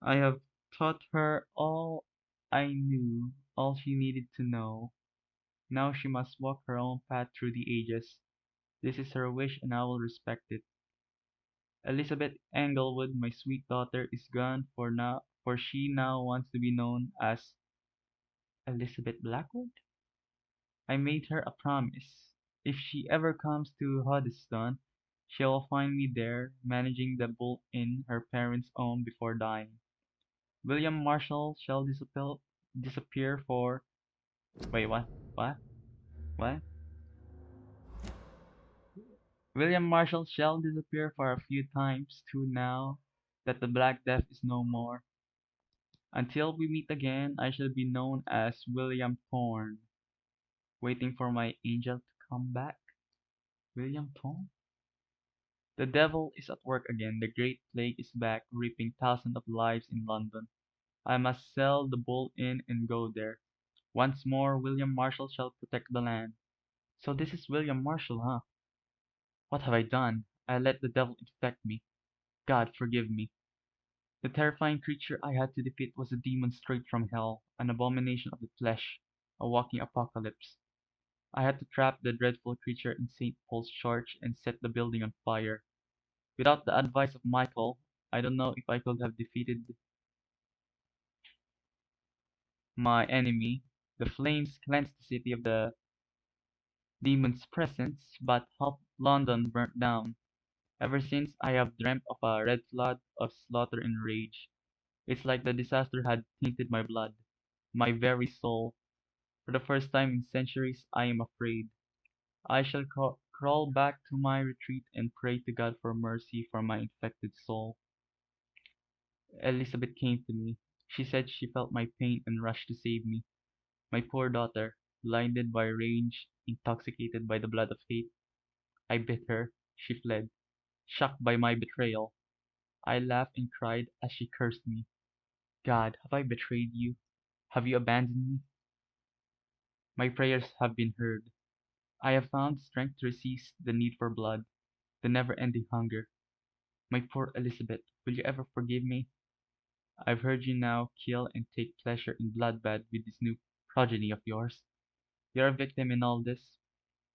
I have taught her all I knew, all she needed to know. Now she must walk her own path through the ages. This is her wish and I will respect it. Elizabeth Englewood, my sweet daughter, is gone for she now wants to be known as Elizabeth Blackwood. I made her a promise. If she ever comes to Hoddesdon, she will find me there, managing the Bull Inn, her parents owned before dying. William Marshall shall disappear for. Wait, what? What? What? William Marshall shall disappear for a few times too now that the Black Death is no more. Until we meet again, I shall be known as William Thorne, waiting for my angel to come back. William Thorne? The devil is at work again. The great plague is back, reaping thousands of lives in London. I must sell the Bull Inn and go there. Once more, William Marshall shall protect the land. So this is William Marshall, huh? What have I done? I let the devil infect me. God forgive me. The terrifying creature I had to defeat was a demon straight from hell, an abomination of the flesh, a walking apocalypse. I had to trap the dreadful creature in St. Paul's Church and set the building on fire. Without the advice of Michael, I don't know if I could have defeated my enemy. The flames cleansed the city of the demon's presence, but half London burnt down. Ever since, I have dreamt of a red flood of slaughter and rage. It's like the disaster had tainted my blood, my very soul. For the first time in centuries, I am afraid. I shall crawl back to my retreat and pray to God for mercy for my infected soul. Elizabeth came to me. She said she felt my pain and rushed to save me. My poor daughter, blinded by rage, intoxicated by the blood of hate. I bit her. She fled, shocked by my betrayal. I laughed and cried as she cursed me. God, have I betrayed you? Have you abandoned me? My prayers have been heard. I have found strength to resist the need for blood, the never ending hunger. My poor Elizabeth, will you ever forgive me? I've heard you now kill and take pleasure in bloodbath with this new progeny of yours. You're a victim in all this.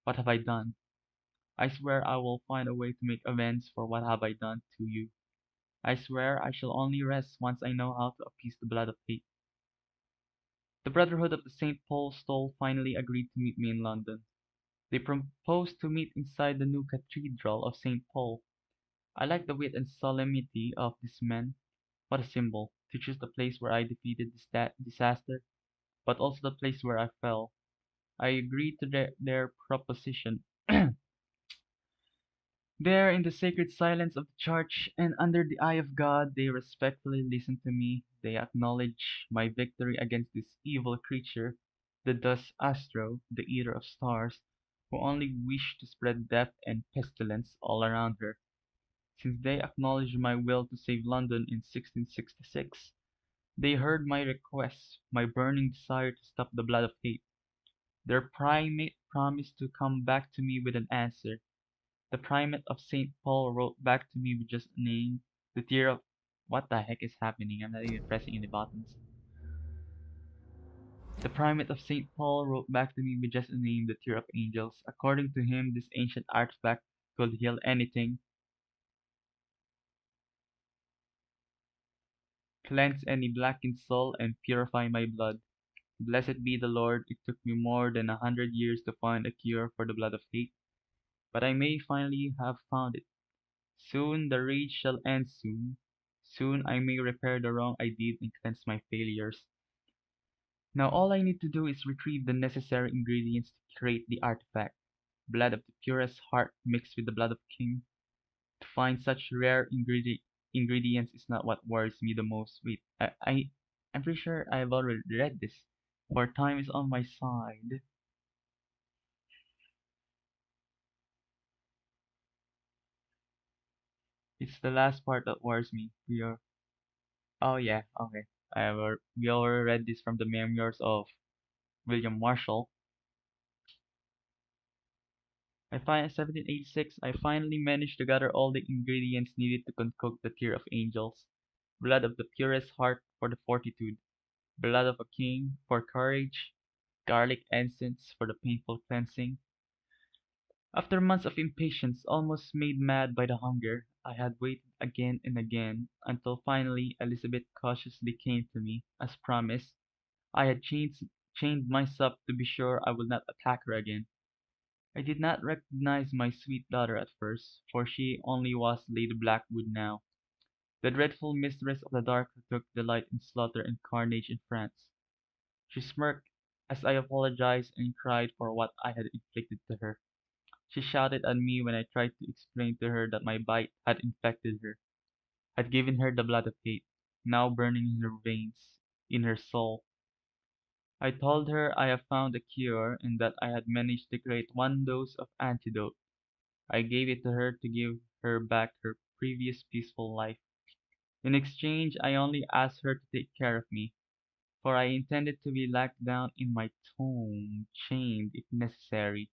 What have I done? I swear I will find a way to make amends for what have I done to you. I swear I shall only rest once I know how to appease the blood of hate. The Brotherhood of the St. Paul Stole finally agreed to meet me in London. They proposed to meet inside the new Cathedral of St. Paul. I like the wit and solemnity of these men. What a symbol, to choose the place where I defeated disaster, but also the place where I fell. I agreed to their proposition. There, in the sacred silence of the church, and under the eye of God, they respectfully listened to me. They acknowledged my victory against this evil creature, the dust astro, the eater of stars, who only wished to spread death and pestilence all around her. Since they acknowledged my will to save London in 1666, they heard my request, my burning desire to stop the blood of hate. Their primate promised to come back to me with an answer. The primate of St. Paul wrote back to me with just a name, the tear of... What the heck is happening? I'm not even pressing any buttons. The primate of St. Paul wrote back to me with just a name, the tear of angels. According to him, this ancient artifact could heal anything, cleanse any blackened soul, and purify my blood. Blessed be the Lord, it took me more than 100 years to find a cure for the blood of hate, but I may finally have found it. Soon the rage shall end soon. Soon I may repair the wrong I did and cleanse my failures. Now all I need to do is retrieve the necessary ingredients to create the artifact. Blood of the purest heart mixed with the blood of king. To find such rare ingredients is not what worries me the most. Wait, I'm pretty sure I've already read this. For time is on my side. It's the last part that worries me. Oh yeah, okay. We already read this from the memoirs of William Marshall. 1786, I finally managed to gather all the ingredients needed to concoct the tear of angels. Blood of the purest heart for the fortitude, blood of a king for courage, garlic incense for the painful cleansing. After months of impatience, almost made mad by the hunger, I had waited again and again, until finally Elizabeth cautiously came to me, as promised. I had chained myself to be sure I would not attack her again. I did not recognize my sweet daughter at first, for she only was Lady Blackwood now, the dreadful mistress of the dark who took delight in slaughter and carnage in France. She smirked as I apologized and cried for what I had inflicted to her. She shouted at me when I tried to explain to her that my bite had infected her, had given her the blood of hate, now burning in her veins, in her soul. I told her I had found a cure and that I had managed to create one dose of antidote. I gave it to her to give her back her previous peaceful life. In exchange, I only asked her to take care of me, for I intended to be locked down in my tomb, chained if necessary,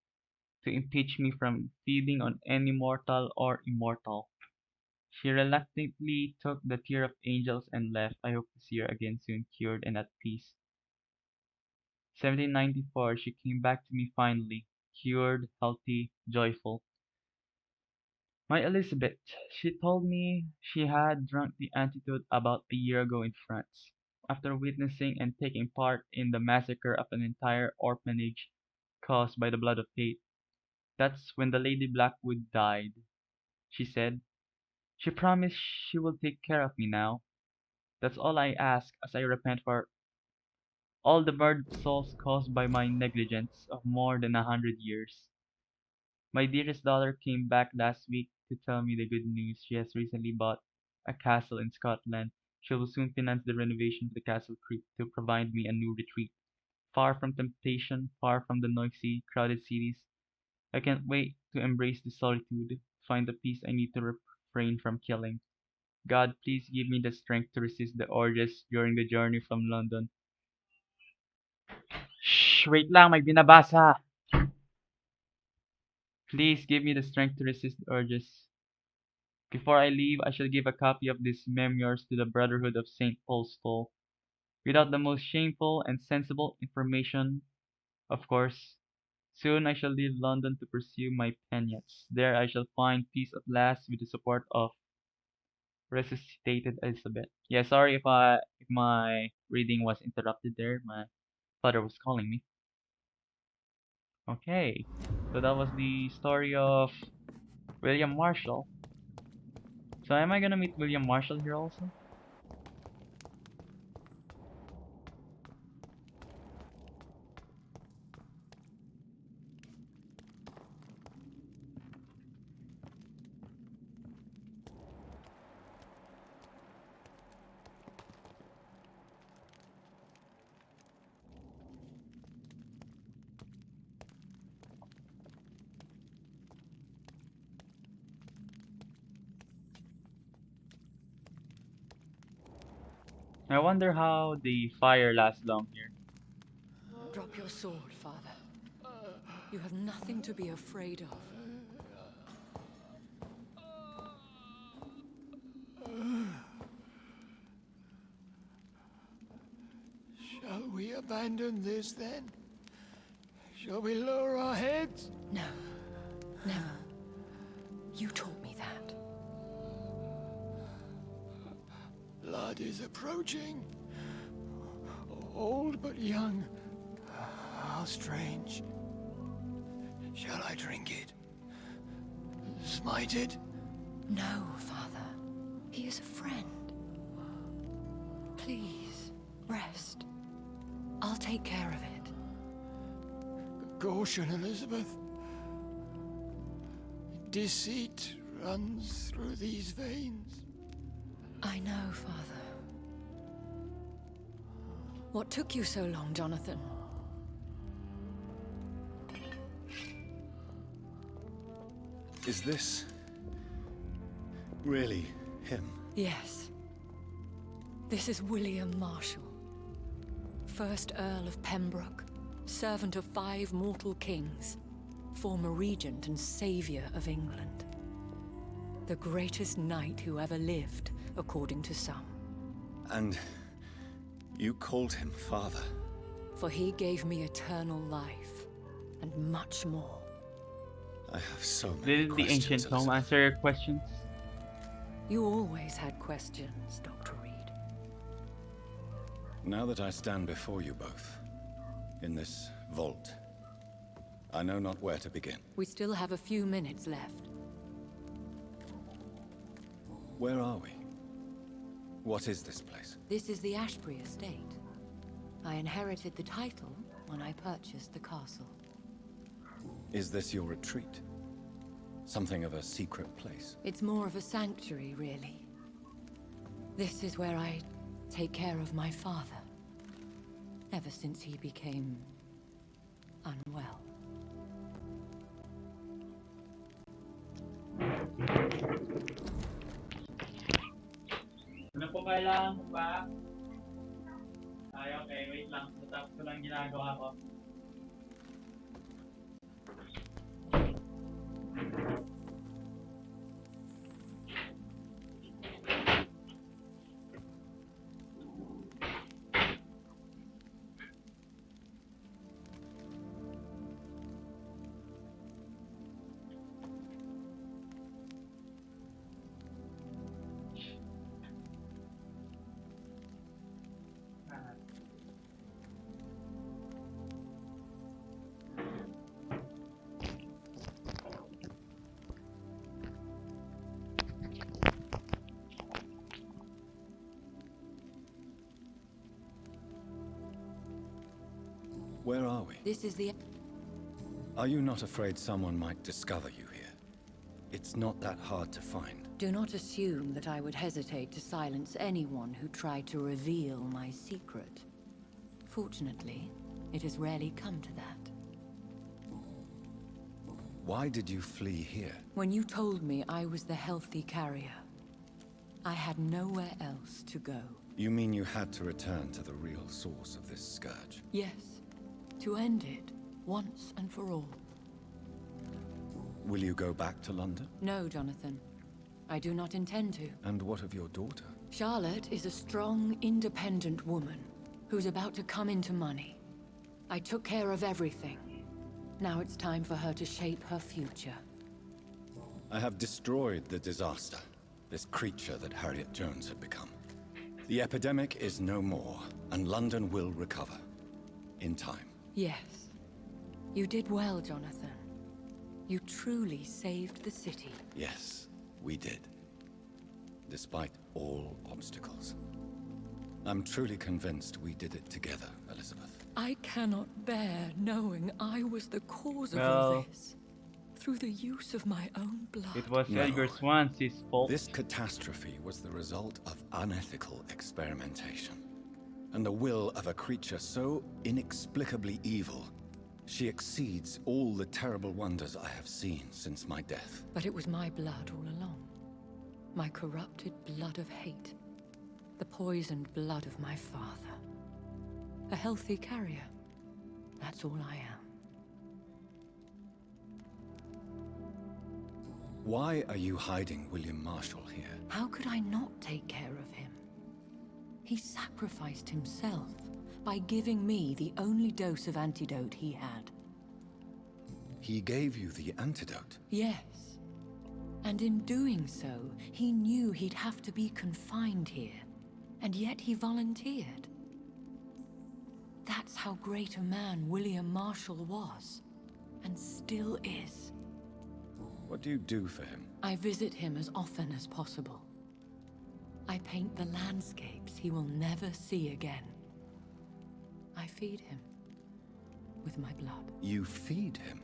to impeach me from feeding on any mortal or immortal. She reluctantly took the tear of angels and left. I hope to see her again soon, cured and at peace. 1794, she came back to me finally, cured, healthy, joyful. My Elizabeth, she told me she had drunk the antidote about a year ago in France, after witnessing and taking part in the massacre of an entire orphanage caused by the blood of hate. That's when the Lady Blackwood died, she said. She promised she will take care of me now. That's all I ask as I repent for all the murdered souls caused by my negligence of more than 100 years. My dearest daughter came back last week to tell me the good news. She has recently bought a castle in Scotland. She will soon finance the renovation of the castle creek to provide me a new retreat, far from temptation, far from the noisy, crowded cities. I can't wait to embrace the solitude, find the peace I need to refrain from killing. God, please give me the strength to resist the urges during the journey from London. Shh! Wait lang, may binabasa! Please give me the strength to resist the urges Before I leave, I shall give a copy of these memoirs to the Brotherhood of St. Paul's Toll. Without the most shameful and sensible information, of course. Soon I shall leave London to pursue my penates. There I shall find peace at last with the support of resuscitated Elizabeth. Yeah, sorry if my reading was interrupted there. My father was calling me. Okay, so that was the story of William Marshall. So am I gonna meet William Marshall here also? I wonder how the fire lasts long here. Drop your sword, Father. You have nothing to be afraid of. Shall we abandon this then? Shall we lower our heads? No, never. You taught me that. Blood is approaching. Old but young. How strange. Shall I drink it? Smite it? No, Father. He is a friend. Please, rest. I'll take care of it. Caution, Elizabeth. Deceit runs through these veins. I know, Father. What took you so long, Jonathan? Is this really him? Yes. This is William Marshall, 1st Earl of Pembroke, servant of 5 mortal kings, former regent and savior of England. The greatest knight who ever lived, according to some. And you called him father? For he gave me eternal life, and much more. I have so many Did the questions. ancient tome Elizabeth. answer your questions? You always had questions, Dr. Reed. Now that I stand before you both, in this vault, I know not where to begin. We still have a few minutes left. Where are we? What is this place? This is the Ashbury estate. I inherited the title when I purchased the castle. Is this your retreat? Something of a secret place? It's more of a sanctuary, really. This is where I take care of my father. Ever since he became unwell. Ano po kailangan mo pa? Ay, okay. Wait lang. Natapos ko lang ginagawa ko. Where are we? This is the... Are you not afraid someone might discover you here? It's not that hard to find. Do not assume that I would hesitate to silence anyone who tried to reveal my secret. Fortunately, it has rarely come to that. Why did you flee here? When you told me I was the healthy carrier, I had nowhere else to go. You mean you had to return to the real source of this scourge? Yes, to end it, once and for all. Will you go back to London? No, Jonathan. I do not intend to. And what of your daughter? Charlotte is a strong, independent woman who's about to come into money. I took care of everything. Now it's time for her to shape her future. I have destroyed the disaster, this creature that Harriet Jones had become. The epidemic is no more, and London will recover. In time. Yes. You did well, Jonathan. You truly saved the city. Yes, we did. Despite all obstacles. I'm truly convinced we did it together, Elizabeth. I cannot bear knowing I was the cause of Well, all this. Through the use of my own blood. It was No. Edgar Swansea's fault. This catastrophe was the result of unethical experimentation. And the will of a creature so inexplicably evil, she exceeds all the terrible wonders I have seen since my death. But it was my blood all along. My corrupted blood of hate. The poisoned blood of my father. A healthy carrier. That's all I am. Why are you hiding William Marshall here? How could I not take care of him? He sacrificed himself by giving me the only dose of antidote he had. He gave you the antidote. Yes. And in doing so, he knew he'd have to be confined here. And yet he volunteered. That's how great a man William Marshall was. And still is. What do you do for him? I visit him as often as possible. I paint the landscapes he will never see again. I feed him with my blood. You feed him?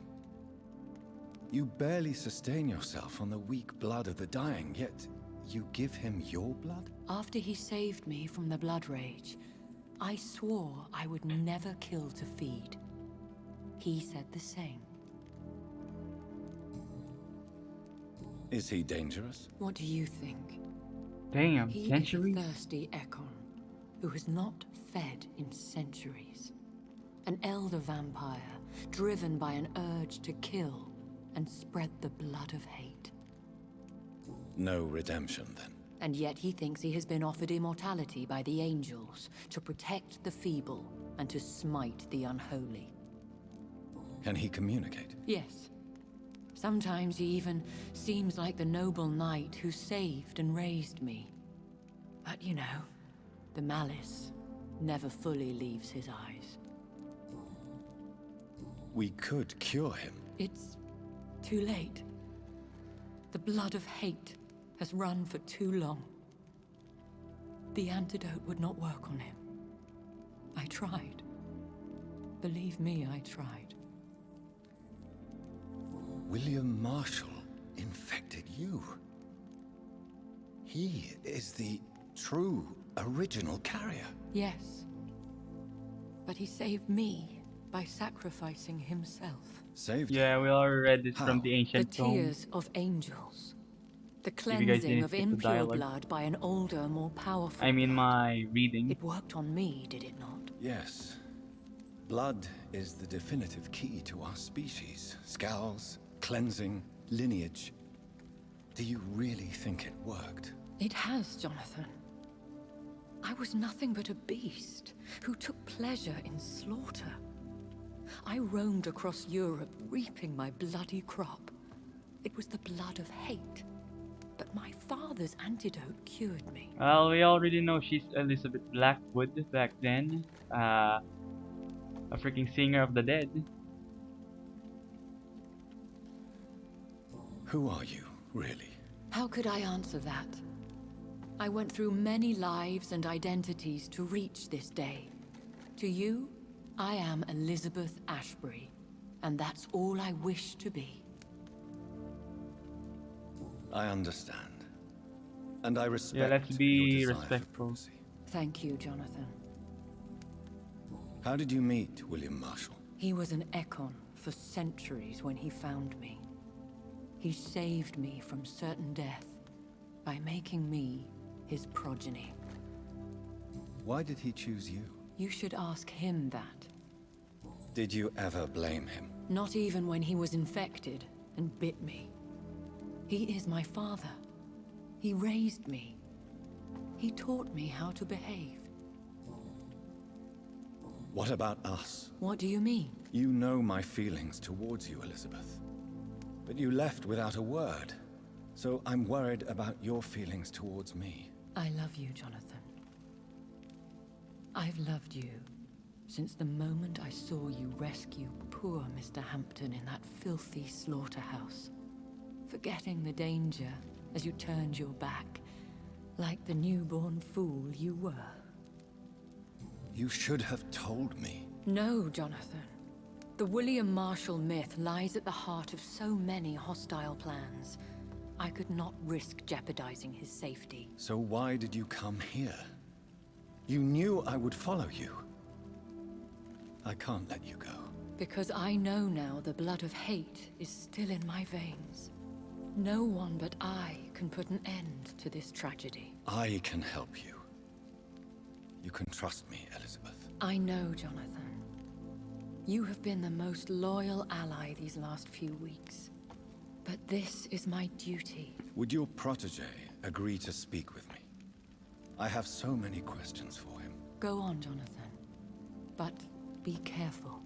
You barely sustain yourself on the weak blood of the dying, yet you give him your blood? After he saved me from the blood rage, I swore I would never kill to feed. He said the same. Is he dangerous? What do you think? Damn, He centuries? is a thirsty Ekon, who has not fed in centuries. An elder vampire, driven by an urge to kill and spread the blood of hate. No redemption, then. And yet he thinks he has been offered immortality by the angels to protect the feeble and to smite the unholy. Can he communicate? Yes. Sometimes he even seems like the noble knight who saved and raised me. But you know, the malice never fully leaves his eyes. We could cure him. It's too late. The blood of hate has run for too long. The antidote would not work on him. I tried. Believe me, I tried. William Marshall infected you. He is the true, original carrier. Yes. But he saved me by sacrificing himself. Saved you. Yeah, we already read this from How? the The ancient tomes. tears of angels. The you guys cleansing didn't of skip the impure dialogue. blood by an older, more powerful I mean blood. my reading. It worked on me, did it not? Yes. Blood is the definitive key to our species. Scowls, cleansing, lineage. Do you really think it worked? It has, Jonathan. I was nothing but a beast who took pleasure in slaughter. I roamed across Europe, reaping my bloody crop. It was the blood of hate. But my father's antidote cured me. Well, we already know she's Elizabeth Blackwood back then. A freaking singer of the dead. Who are you, really? How could I answer that? I went through many lives and identities to reach this day. To you, I am Elizabeth Ashbury, and that's all I wish to be. I understand. And I respect Yeah, let's your be desire for respectful. privacy. Thank you, Jonathan. How did you meet William Marshall? He was an Ekon for centuries when he found me. He saved me from certain death by making me his progeny. Why did he choose you? You should ask him that. Did you ever blame him? Not even when he was infected and bit me. He is my father. He raised me. He taught me how to behave. What about us? What do you mean? You know my feelings towards you, Elizabeth. But you left without a word. So I'm worried about your feelings towards me. I love you, Jonathan. I've loved you since the moment I saw you rescue poor Mr. Hampton in that filthy slaughterhouse, forgetting the danger as you turned your back, like the newborn fool you were. You should have told me. No, Jonathan. The William Marshall myth lies at the heart of so many hostile plans. I could not risk jeopardizing his safety. So why did you come here? You knew I would follow you. I can't let you go. Because I know now the blood of hate is still in my veins. No one but I can put an end to this tragedy. I can help you. You can trust me, Elizabeth. I know, Jonathan. You have been the most loyal ally these last few weeks. But this is my duty. Would your protege agree to speak with me? I have so many questions for him. Go on, Jonathan. But be careful.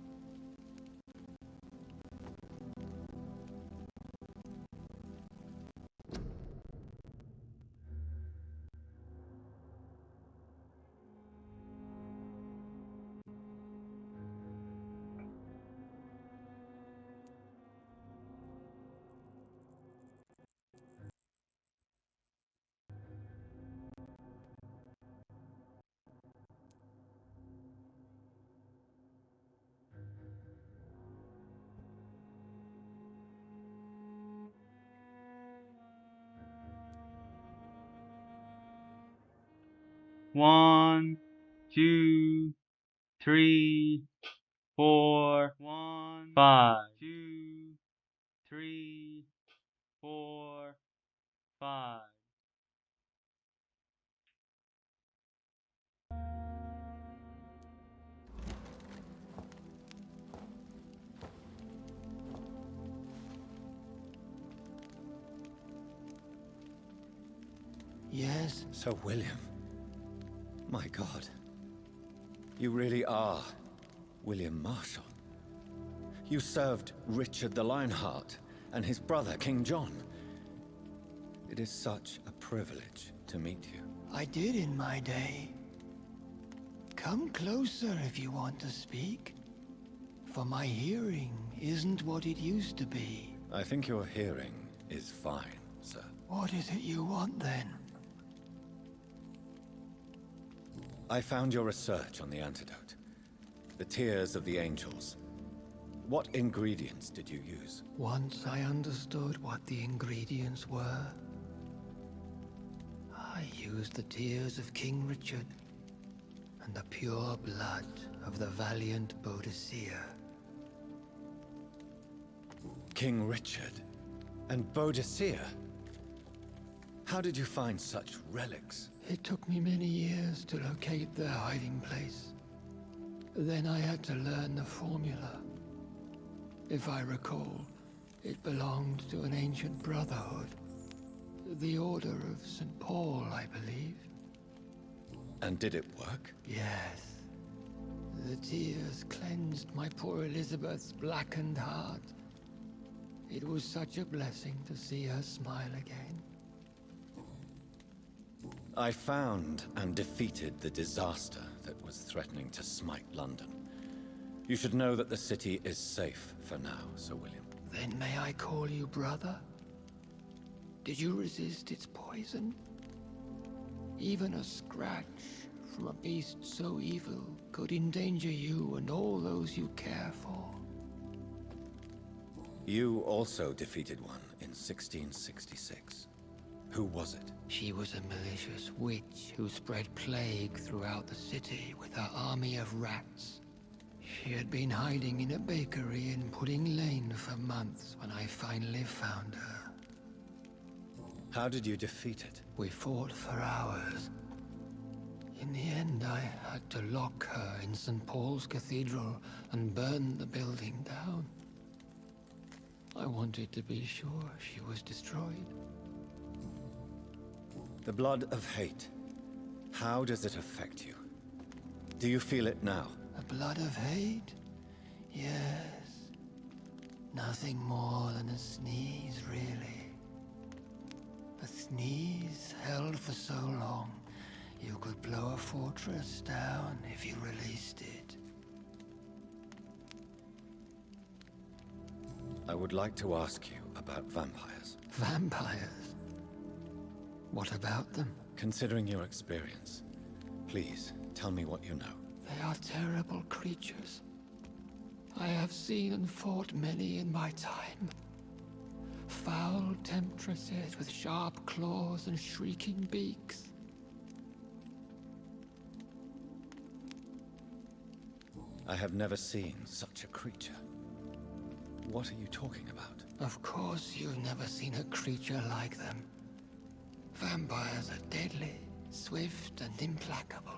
One, two, three, four, one, 5, 2, 3, 4, 5. Yes? Sir William. My God. You really are William Marshall. You served Richard the Lionheart and his brother, King John. It is such a privilege to meet you. I did in my day. Come closer if you want to speak. For my hearing isn't what it used to be. I think your hearing is fine, sir. What is it you want then? I found your research on the antidote. The tears of the angels. What ingredients did you use? Once I understood what the ingredients were, I used the tears of King Richard and the pure blood of the valiant Boadicea. King Richard and Boadicea? How did you find such relics? It took me many years to locate their hiding place. Then I had to learn the formula. If I recall, it belonged to an ancient brotherhood. The Order of St. Paul, I believe. And did it work? Yes. The tears cleansed my poor Elizabeth's blackened heart. It was such a blessing to see her smile again. I found and defeated the disaster that was threatening to smite London. You should know that the city is safe for now, Sir William. Then may I call you brother? Did you resist its poison? Even a scratch from a beast so evil could endanger you and all those you care for. You also defeated one in 1666. Who was it? She was a malicious witch who spread plague throughout the city with her army of rats. She had been hiding in a bakery in Pudding Lane for months when I finally found her. How did you defeat it? We fought for hours. In the end, I had to lock her in St. Paul's Cathedral and burn the building down. I wanted to be sure she was destroyed. The blood of hate. How does it affect you? Do you feel it now? The blood of hate? Yes. Nothing more than a sneeze, really. A sneeze held for so long, you could blow a fortress down if you released it. I would like to ask you about vampires. Vampires? What about them? Considering your experience, please tell me what you know. They are terrible creatures. I have seen and fought many in my time. Foul temptresses with sharp claws and shrieking beaks. I have never seen such a creature. What are you talking about? Of course you've never seen a creature like them. Vampires are deadly, swift and implacable.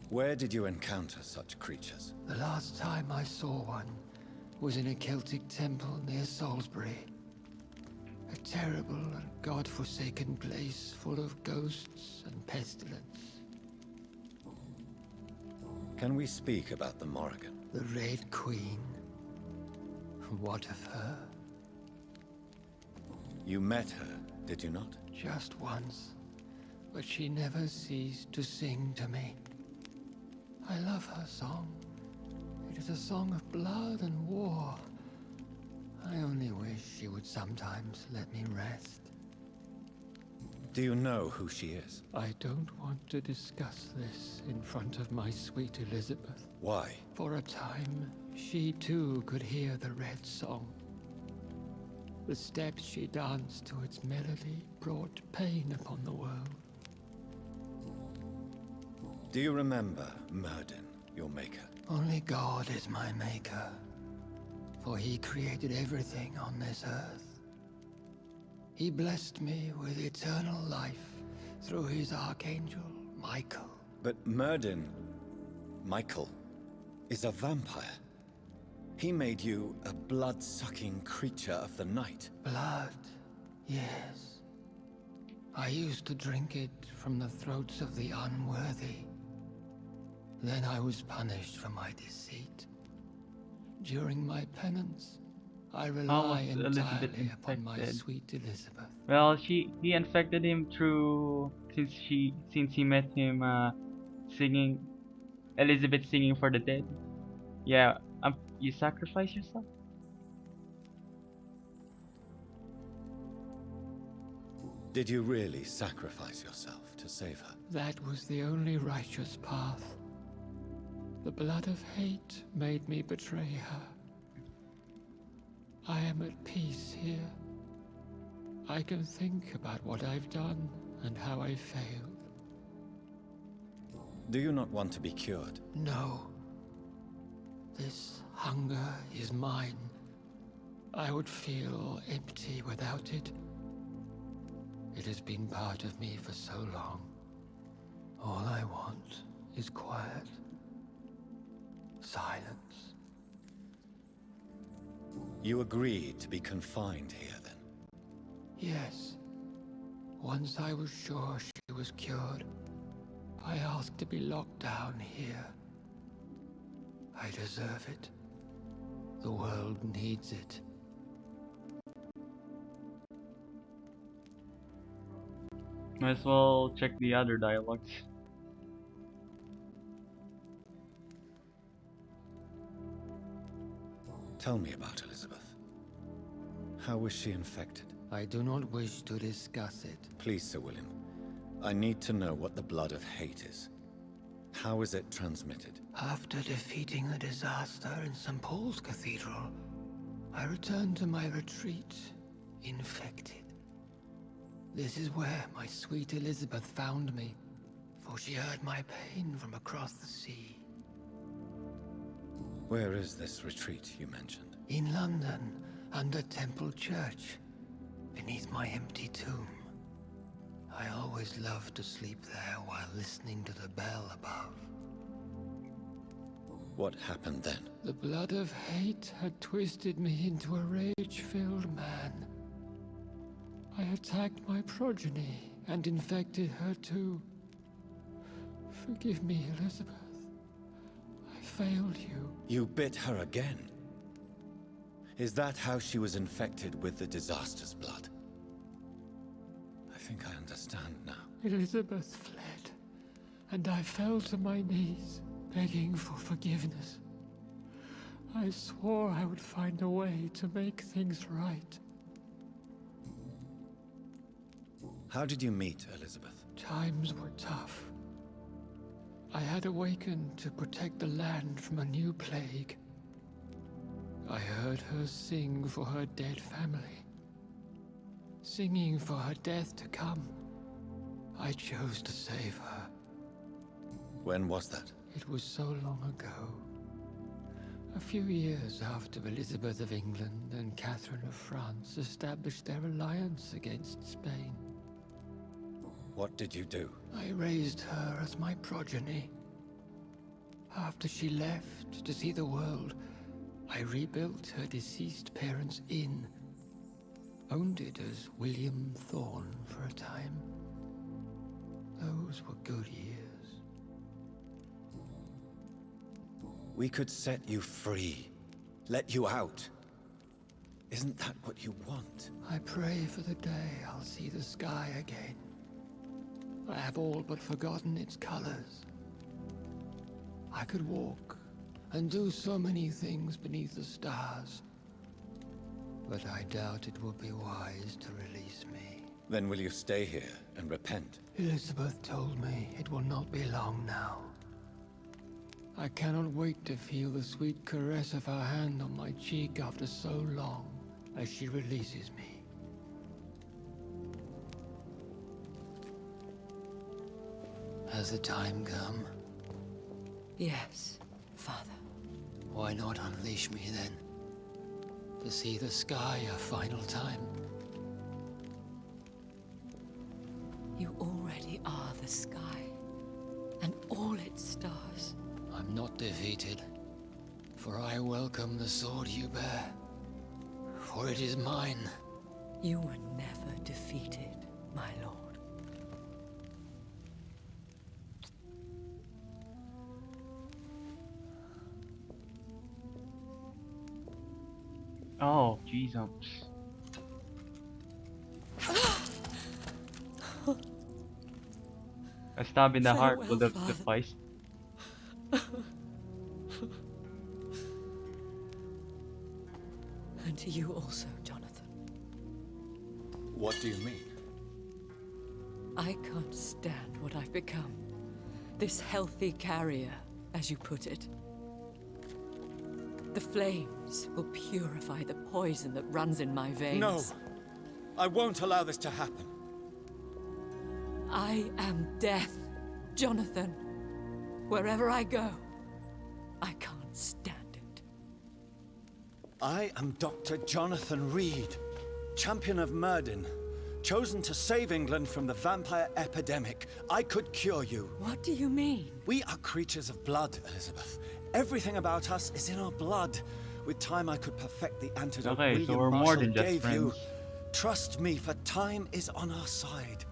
Where did you encounter such creatures? The last time I saw one was in a Celtic temple near Salisbury. A terrible and god-forsaken place full of ghosts and pestilence. Can we speak about the Morrigan? The Red Queen. What of her? You met her, did you not? Just once, but she never ceased to sing to me. I love her song. It is a song of blood and war. I only wish she would sometimes let me rest. Do you know who she is? I don't want to discuss this in front of my sweet Elizabeth. Why? For a time, she too could hear the Red Song. The steps she danced to its melody brought pain upon the world. Do you remember Myrddin, your maker? Only God is my maker, for he created everything on this earth. He blessed me with eternal life through his archangel, Michael. But Myrddin, Michael, is a vampire. He made you a blood-sucking creature of the night. Blood, yes. I used to drink it from the throats of the unworthy. Then I was punished for my deceit. During my penance, I rely was Elizabeth entirely upon my infected? sweet Elizabeth. Well, he infected him through since he met him singing Elizabeth singing for the dead. Yeah, you sacrifice yourself. Did you really sacrifice yourself to save her? That was the only righteous path. The blood of hate made me betray her. I am at peace here. I can think about what I've done and how I failed. Do you not want to be cured? No. This hunger is mine. I would feel empty without it. It has been part of me for so long. All I want is quiet. Silence. You agreed to be confined here, then? Yes. Once I was sure she was cured, I asked to be locked down here. I deserve it. The world needs it. Might as well check the other dialogues. Tell me about Elizabeth. How was she infected? I do not wish to discuss it. Please, Sir William. I need to know what the blood of hate is. How is it transmitted? After defeating the disaster in St. Paul's Cathedral, I returned to my retreat, infected. This is where my sweet Elizabeth found me, for she heard my pain from across the sea. Where is this retreat you mentioned? In London, under Temple Church, beneath my empty tomb. I always loved to sleep there while listening to the bell above. What happened then? The blood of hate had twisted me into a rage-filled man. I attacked my progeny, and infected her too. Forgive me, Elizabeth. I failed you. You bit her again? Is that how she was infected with the disaster's blood? I think I understand now. Elizabeth fled, and I fell to my knees, begging for forgiveness. I swore I would find a way to make things right. How did you meet Elizabeth? Times were tough. I had awakened to protect the land from a new plague. I heard her sing for her dead family. Singing for her death to come. I chose to save her. When was that? It was so long ago. A few years after Elizabeth of England and Catherine of France established their alliance against Spain. What did you do? I raised her as my progeny. After she left to see the world, I rebuilt her deceased parents' inn. Owned it as William Thorne for a time. Those were good years. We could set you free. Let you out. Isn't that what you want? I pray for the day I'll see the sky again. I have all but forgotten its colors. I could walk and do so many things beneath the stars. But I doubt it will be wise to release me. Then will you stay here and repent? Elizabeth told me it will not be long now. I cannot wait to feel the sweet caress of her hand on my cheek after so long as she releases me. Has the time come? Yes, Father. Why not unleash me then? To see the sky a final time? You already are the sky, and all its stars. I'm not defeated, for I welcome the sword you bear, for it is mine. You were never defeated, my lord. Oh, Jesus. A stab in the heart will Farewell, Father. suffice. And to you also, Jonathan. What do you mean? I can't stand what I've become. This healthy carrier, as you put it. The flames will purify the poison that runs in my veins. No! I won't allow this to happen. I am death, Jonathan. Wherever I go, I can't stand it. I am Dr. Jonathan Reed, champion of Myrddin, chosen to save England from the vampire epidemic. I could cure you. What do you mean? We are creatures of blood, Elizabeth. Everything about us is in our blood. With time, I could perfect the antidote Okay, so William we're more Marshall than just gave you. friends. Trust me, for time is on our side.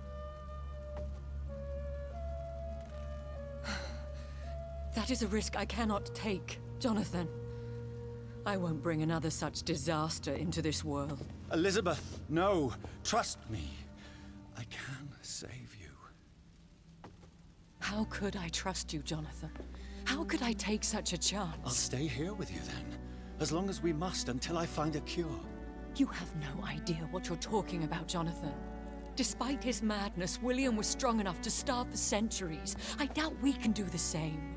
That is a risk I cannot take, Jonathan. I won't bring another such disaster into this world. Elizabeth, no. Trust me. I can save you. How could I trust you, Jonathan? How could I take such a I'll chance? stay here with you then, as long as we must until I find a cure. You have no idea what you're talking about, Jonathan. Despite his madness, William was strong enough to starve for centuries. I doubt we can do the same.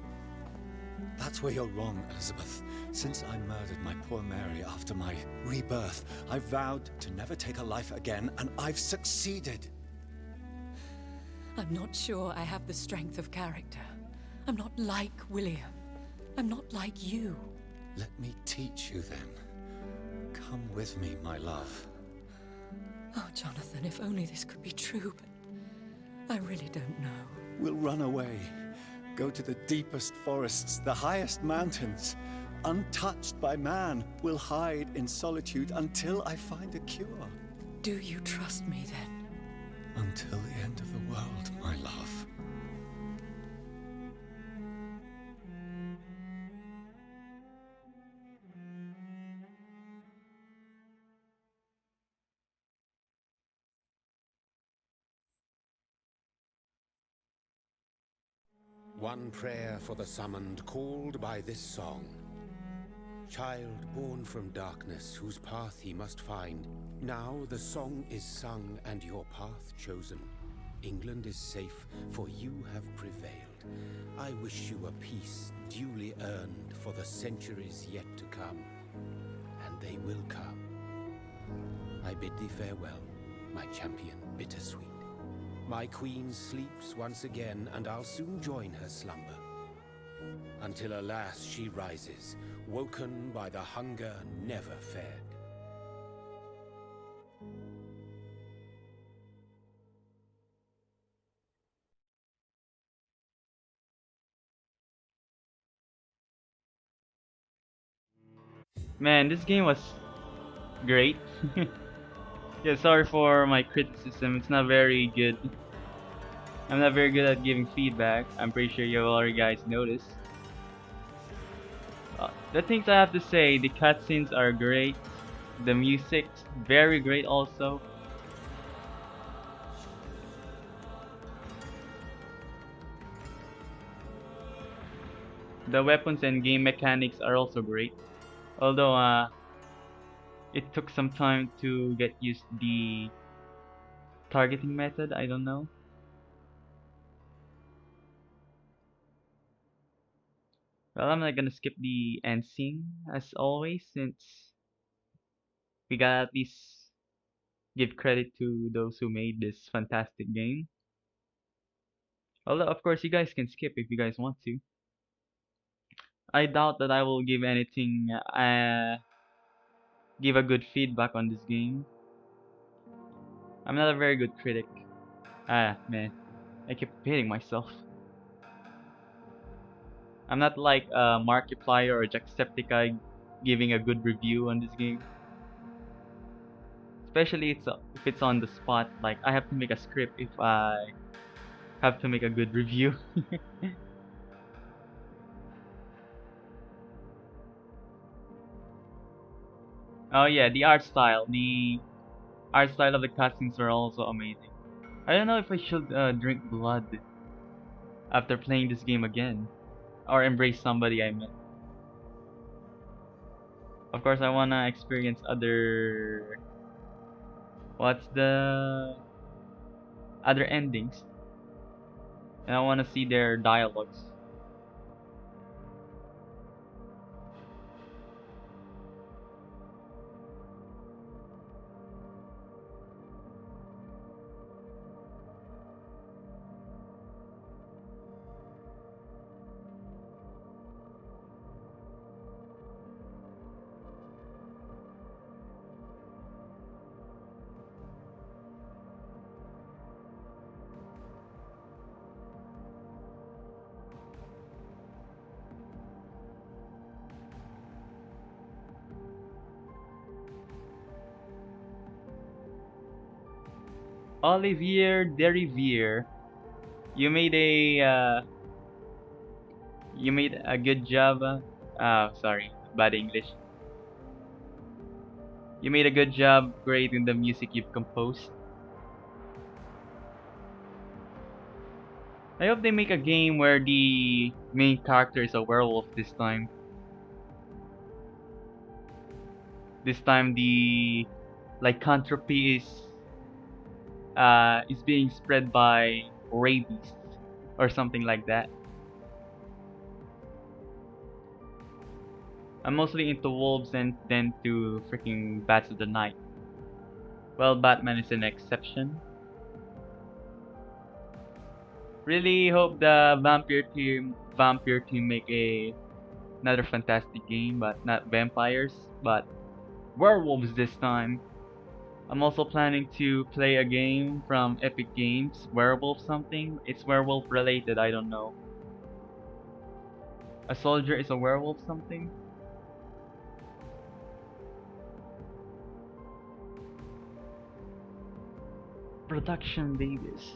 That's where you're wrong, Elizabeth. Since I murdered my poor Mary after my rebirth, I vowed to never take a life again, and I've succeeded. I'm not sure I have the strength of character. I'm not like William. I'm not like you. Let me teach you then. Come with me, my love. Oh, Jonathan, if only this could be true, but I really don't know. We'll run away. Go to the deepest forests, the highest mountains. Untouched by man, we'll hide in solitude until I find a cure. Do you trust me then? until the end of the world, my love. One prayer for the summoned, called by this song. Child born from darkness, whose path he must find. Now the song is sung and your path chosen. England is safe, for you have prevailed. I wish you a peace duly earned for the centuries yet to come. And they will come. I bid thee farewell, my champion bittersweet. My queen sleeps once again, and I'll soon join her slumber. Until alas she rises, woken by the hunger never fed. Man, this game was great. Yeah, sorry for my criticism. It's not very good. I'm not very good at giving feedback. I'm pretty sure you already guys noticed. The things I have to say, the cutscenes are great. The music's very great also. The weapons and game mechanics are also great. Although it took some time to get used to the targeting method, I don't know. Well, I'm not gonna skip the end scene as always, since we gotta at least give credit to those who made this fantastic game. Although, of course, you guys can skip if you guys want to. I doubt that I will give anything, give a good feedback on this game. I'm not a very good critic. Ah, man, I keep repeating myself. I'm not like Markiplier or Jacksepticeye giving a good review on this game. Especially if it's on the spot, like I have to make a script if I have to make a good review. Oh yeah, the art style. The art style of the cutscenes are also amazing. I don't know if I should drink blood after playing this game again, or embrace somebody I met. Of course, I wanna experience other. What's the other endings? And I wanna see their dialogues. Olivier Deriviere, you made a good job. Sorry, bad English. You made a good job creating the music you've composed. I hope they make a game where the main character is a werewolf this time. This time the lycanthropy is being spread by rabies or something like that. I'm mostly into wolves and then to freaking bats of the night. Well, Batman is an exception. Really hope the Vampyr team make another fantastic game, but not vampires, but werewolves this time. I'm also planning to play a game from Epic Games, Werewolf something. It's werewolf related, I don't know. A soldier is a werewolf something? Production babies.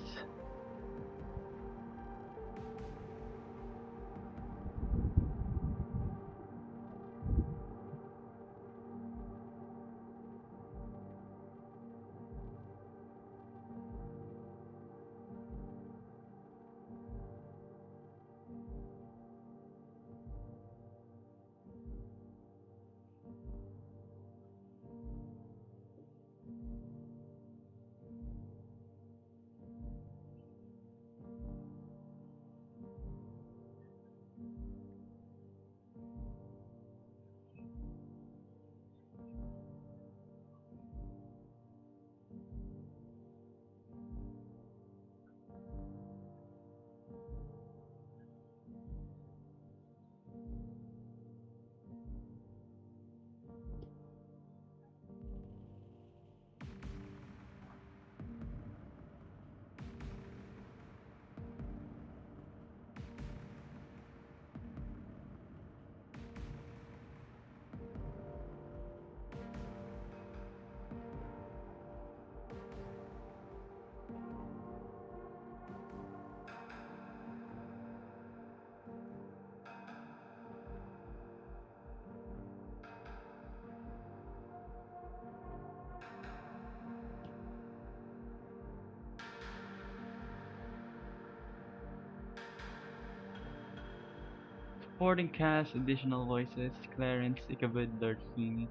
Supporting cast, additional voices, Clarence, Ichabod, Lord Feeney,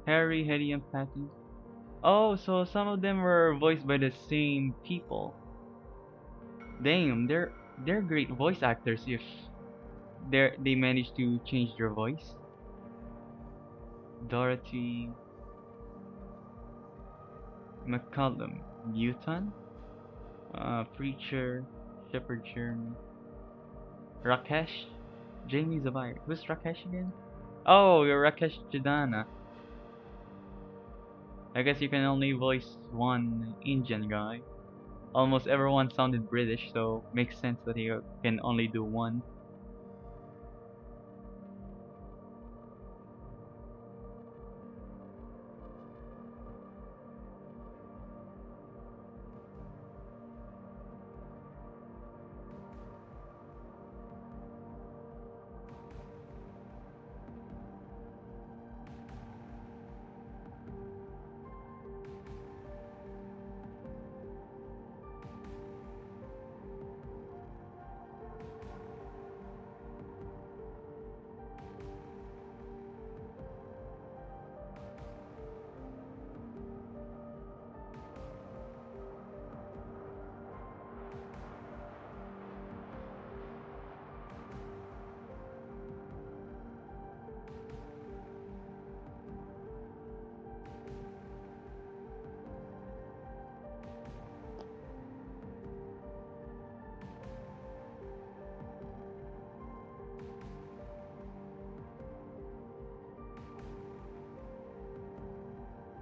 Harry, Hetty, and Patty. Oh, so some of them were voiced by the same people. Damn, they're great voice actors if they manage to change their voice. Dorothy McCallum, Newton, Preacher, Shepherd Jeremy, Rakesh, Jamie Zavire. Who's Rakesh again? Oh, you're Rakesh Jadana. I guess you can only voice one Indian guy. Almost everyone sounded British, so makes sense that he can only do one.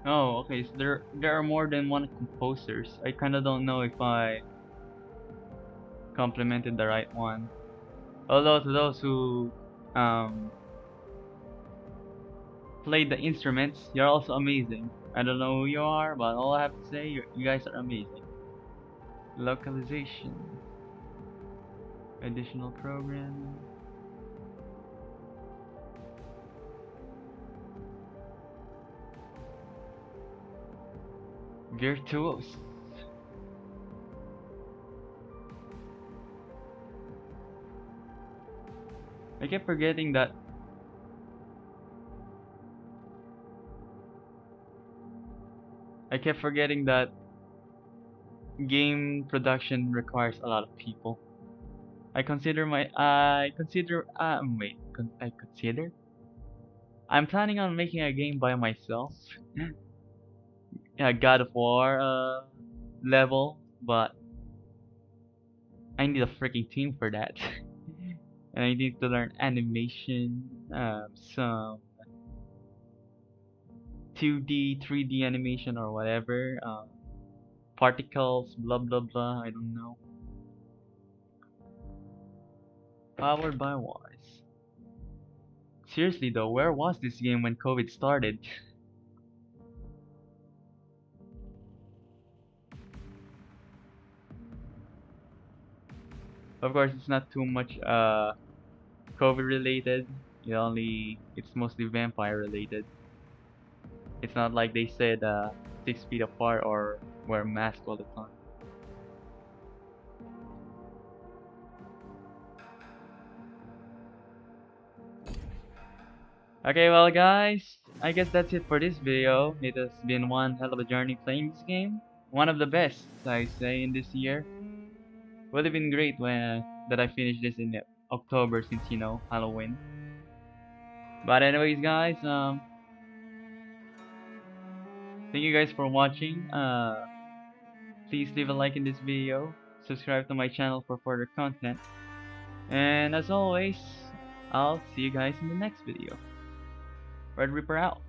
Oh, okay. So there are more than one composers. I kind of don't know if I complimented the right one. Although to those who um played the instruments, you're also amazing. I don't know who you are, but all I have to say, you guys are amazing. Localization, additional programming. Virtuos. I kept forgetting that I kept forgetting that game production requires a lot of people. I consider wait I consider I'm planning on making a game by myself. Yeah, God of War level, but I need a freaking team for that. And I need to learn animation, some 2D, 3D animation or whatever, particles, blah blah blah. I don't know. Powered by Wise. Seriously though, where was this game when COVID started? Of course, it's not too much COVID related. It's mostly vampire related. It's not like they said 6 feet apart or wear masks all the time. Okay, well guys, I guess that's it for this video. It has been one hell of a journey playing this game. One of the best, I say, in this year. Would have been great when that I finished this in October, since Halloween. But anyways, guys, thank you guys for watching. Please leave a like in this video, subscribe to my channel for further content, and as always, I'll see you guys in the next video. Red Reaper out.